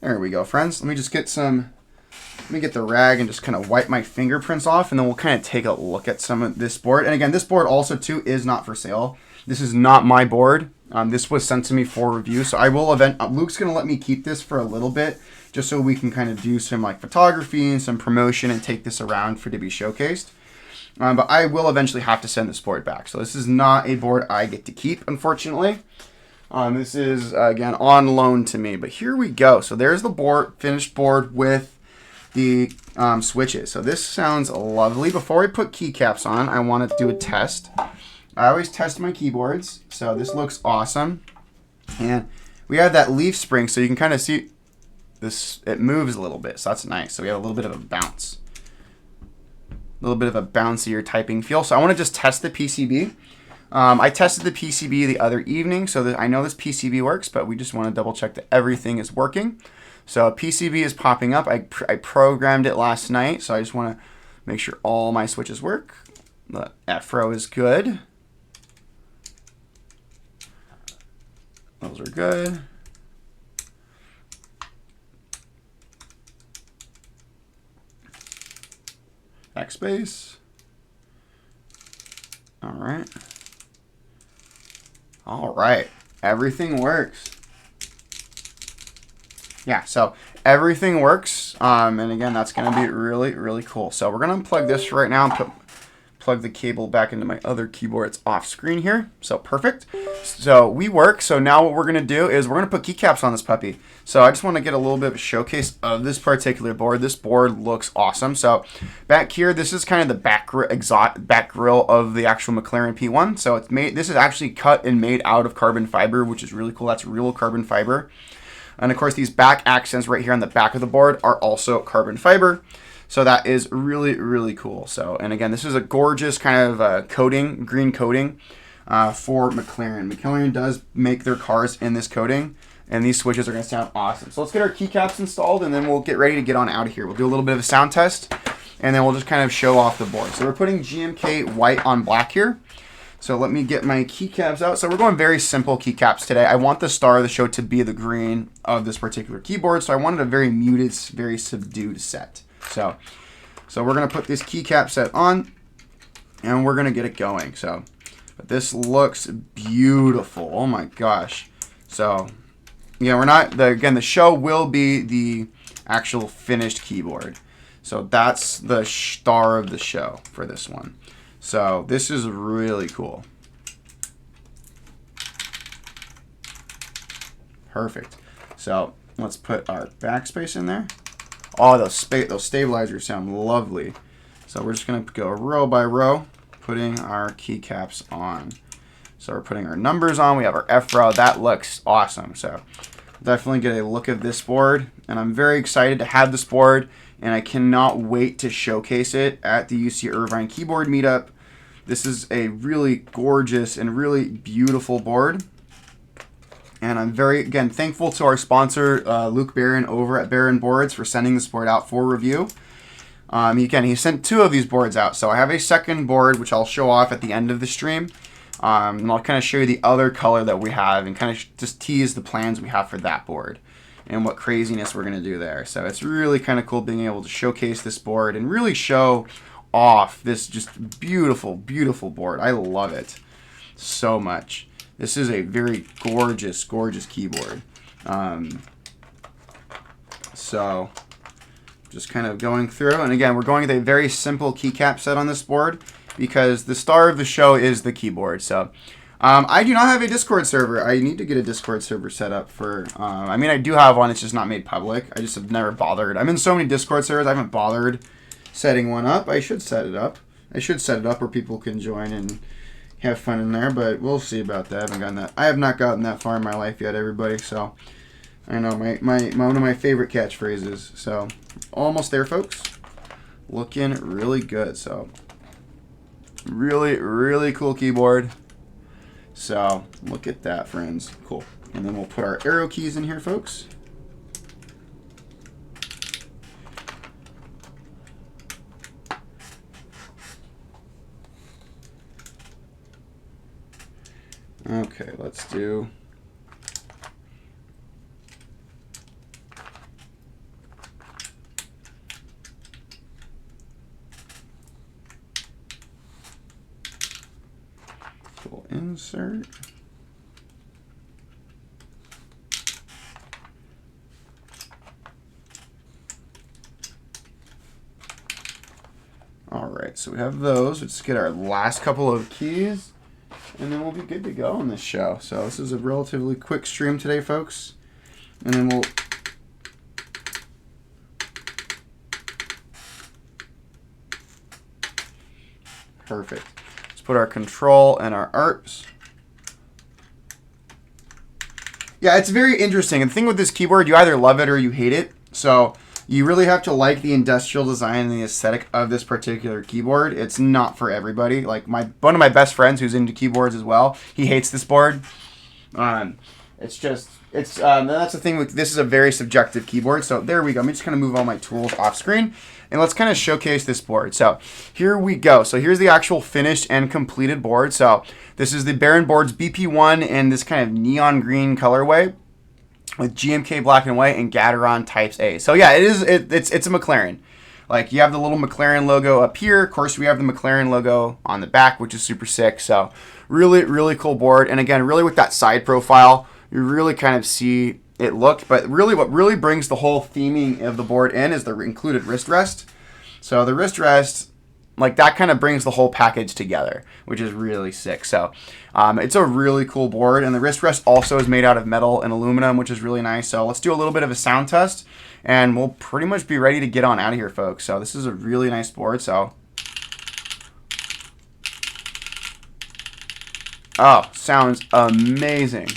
There we go, friends. Let me just get the rag and just kind of wipe my fingerprints off, and then we'll kind of take a look at some of this board. And again, this board also too is not for sale. This is not my board. This was sent to me for review. So I will Luke's going to let me keep this for a little bit just so we can kind of do some like photography and some promotion and take this around to be showcased. But I will eventually have to send this board back. So this is not a board I get to keep, unfortunately. This is, again, on loan to me. But here we go. So there's the board, finished board with the switches. So this sounds lovely. Before I put keycaps on, I want to do a test. I always test my keyboards. So this looks awesome. And we have that leaf spring, so you can kind of see this. It moves a little bit, so that's nice. So we have a little bit of a bounce. A little bit of a bouncier typing feel. So I want to just test the PCB. I tested the PCB the other evening, so that I know this PCB works, but we just want to double check that everything is working. So PCB is popping up. I programmed it last night, so I just want to make sure all my switches work. The FRO is good. Those are good. Backspace. All right. All right. Everything works. Yeah, so everything works. And again, that's going to be really, really cool. So we're going to unplug this right now and plug the cable back into my other keyboard. It's off screen here. So perfect. So we work. So now what we're going to do is we're going to put keycaps on this puppy. So I just want to get a little bit of a showcase of this particular board. This board looks awesome. So back here, this is kind of the back grill of the actual McLaren P-1. So it's made. This is actually cut and made out of carbon fiber, which is really cool. That's real carbon fiber. And of course, these back accents right here on the back of the board are also carbon fiber. So that is really, really cool. So, and again, this is a gorgeous kind of coating, green coating for McLaren. McLaren does make their cars in this coating, and these switches are going to sound awesome. So let's get our keycaps installed, and then we'll get ready to get on out of here. We'll do a little bit of a sound test, and then we'll just kind of show off the board. So we're putting GMK white on black here. So let me get my keycaps out. So we're going very simple keycaps today. I want the star of the show to be the green of this particular keyboard, so I wanted a very muted, very subdued set. So we're going to put this keycap set on, and we're going to get it going. So, but this looks beautiful. Oh my gosh. So, yeah, we're not, again, the show will be the actual finished keyboard. So that's the star of the show for this one. So this is really cool. Perfect. So let's put our backspace in there. Oh, those stabilizers sound lovely. So we're just going to go row by row, putting our keycaps on. So we're putting our numbers on. We have our FRO. That looks awesome. So definitely get a look at this board. And I'm very excited to have this board, and I cannot wait to showcase it at the UC Irvine Keyboard Meetup. This is a really gorgeous and really beautiful board. And I'm very, again, thankful to our sponsor, Luke Barron over at Barron Boards, for sending this board out for review. He sent 2 of these boards out. So I have a second board, which I'll show off at the end of the stream. And I'll kind of show you the other color that we have and kind of just tease the plans we have for that board and what craziness we're going to do there. So it's really kind of cool being able to showcase this board and really show off this just beautiful, beautiful board. I love it so much. This is a very gorgeous, gorgeous keyboard. So just kind of going through, and again, we're going with a very simple keycap set on this board because the star of the show is the keyboard. So I do not have a Discord server. I need to get a Discord server set up for, I mean, I do have one. It's just not made public. I just have never bothered. I'm in so many Discord servers. I haven't bothered setting one up. I should set it up. I should set it up where people can join and have fun in there, but we'll see about that. I have not gotten that far in my life yet, everybody. So I know one of my favorite catchphrases. So almost there, folks. Looking really good. So really, really cool keyboard. So look at that, friends. Cool. And then we'll put our arrow keys in here, folks. Okay, let's do we'll insert. All right, so we have those. Let's get our last couple of keys, and then we'll be good to go on this show. So this is a relatively quick stream today, folks. And then we'll perfect. Let's put our control and our ARPs. Yeah, it's very interesting. And the thing with this keyboard, you either love it or you hate it. So you really have to like the industrial design and the aesthetic of this particular keyboard. It's not for everybody. Like one of my best friends who's into keyboards as well, he hates this board. That's the thing with this is a very subjective keyboard. So there we go. I'm just gonna move all my tools off screen and let's kind of showcase this board. So here we go. So here's the actual finished and completed board. So this is the Baron Boards BP1 in this kind of neon green colorway with GMK black and white and Gateron Types A. So yeah, it's a McLaren. Like you have the little McLaren logo up here. Of course, we have the McLaren logo on the back, which is super sick. So really, really cool board. And again, really with that side profile, you really kind of see it look. But really, what really brings the whole theming of the board in is the included wrist rest. So the wrist rest, like that kind of brings the whole package together, which is really sick. So it's a really cool board. And the wrist rest also is made out of metal and aluminum, which is really nice. So let's do a little bit of a sound test and we'll pretty much be ready to get on out of here, folks. So this is a really nice board. So, oh, sounds amazing.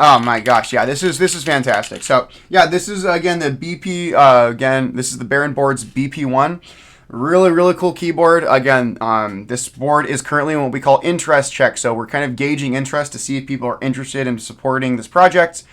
Oh my gosh, yeah, this is fantastic. So yeah, this is again the BP. This is the Baron Boards BP1. Really, really cool keyboard. Again, this board is currently in what we call interest check. So we're kind of gauging interest to see if people are interested in supporting this project.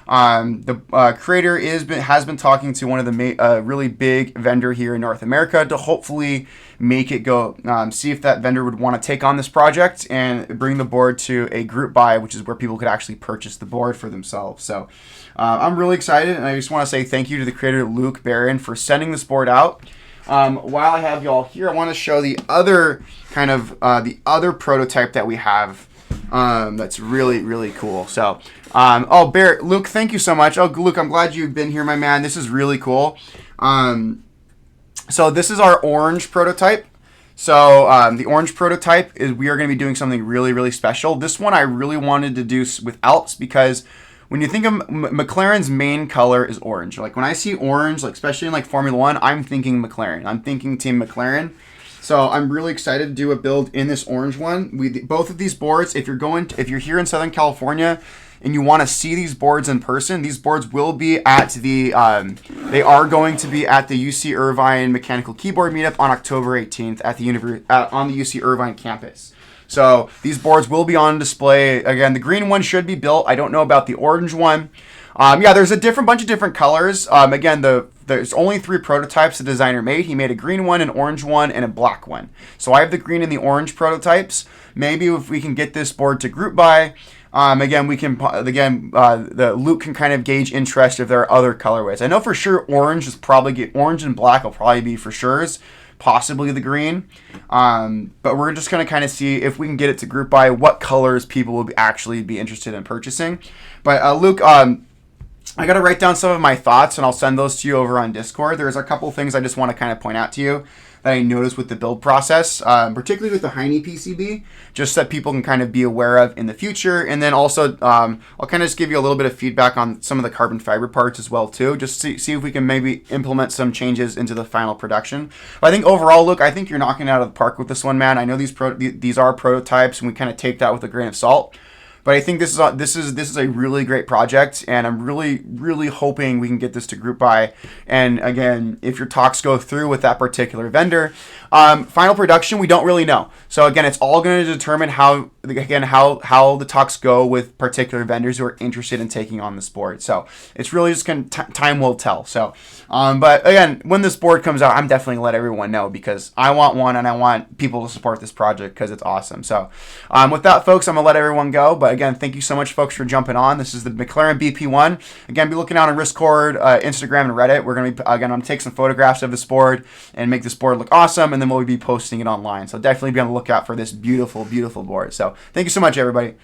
The creator has been talking to one of the really big vendor here in North America to hopefully make it go, see if that vendor would want to take on this project and bring the board to a group buy, which is where people could actually purchase the board for themselves. So I'm really excited, and I just want to say thank you to the creator Luke Barron for sending this board out. While I have y'all here, I want to show the other kind of the other prototype that we have. That's really, really cool. So, Luke, thank you so much. Oh, Luke, I'm glad you've been here, my man. This is really cool. So this is our orange prototype. So the orange prototype is we are going to be doing something really, really special. This one I really wanted to do with Alps because when you think of McLaren's main color is orange. Like when I see orange, like especially in like Formula One, I'm thinking McLaren. I'm thinking Team McLaren. So I'm really excited to do a build in this orange one. Both of these boards, if you're here in Southern California and you want to see these boards in person, these boards will be at the they are going to be at the UC Irvine Mechanical Keyboard Meetup on October 18th at the on the UC Irvine campus. So these boards will be on display. Again, the green one should be built. I don't know about the orange one. Yeah, there's a bunch of different colors. Again, there's only 3 prototypes the designer made. He made a green one, an orange one, and a black one. So I have the green and the orange prototypes. Maybe if we can get this board to group buy, again, the Luke can kind of gauge interest if there are other colorways. I know for sure orange and black will probably be for sure's, possibly the green. But we're just going to kind of see if we can get it to group buy, what colors people will actually be interested in purchasing. But Luke, I got to write down some of my thoughts, and I'll send those to you over on Discord. There's a couple things I just want to kind of point out to you that I noticed with the build process, particularly with the Hiney PCB, just so that people can kind of be aware of in the future. And then also, I'll kind of just give you a little bit of feedback on some of the carbon fiber parts as well, too, just to see if we can maybe implement some changes into the final production. But I think overall, look, I think you're knocking it out of the park with this one, man. I know these are prototypes, and we kind of take that with a grain of salt. But I think this is a really great project, and I'm really, really hoping we can get this to group buy. And again, if your talks go through with that particular vendor, final production, we don't really know. So again, it's all going to determine how the talks go with particular vendors who are interested in taking on this board. So it's really just going to time will tell. So, but again, when this board comes out, I'm definitely going to let everyone know because I want one and I want people to support this project because it's awesome. So with that, folks, I'm going to let everyone go. But again, thank you so much, folks, for jumping on. This is the McLaren BP1. Again, be looking out on Discord, Instagram, and Reddit. We're going to take some photographs of this board and make this board look awesome, and then we'll be posting it online. So definitely be on the lookout for this beautiful, beautiful board. So thank you so much, everybody.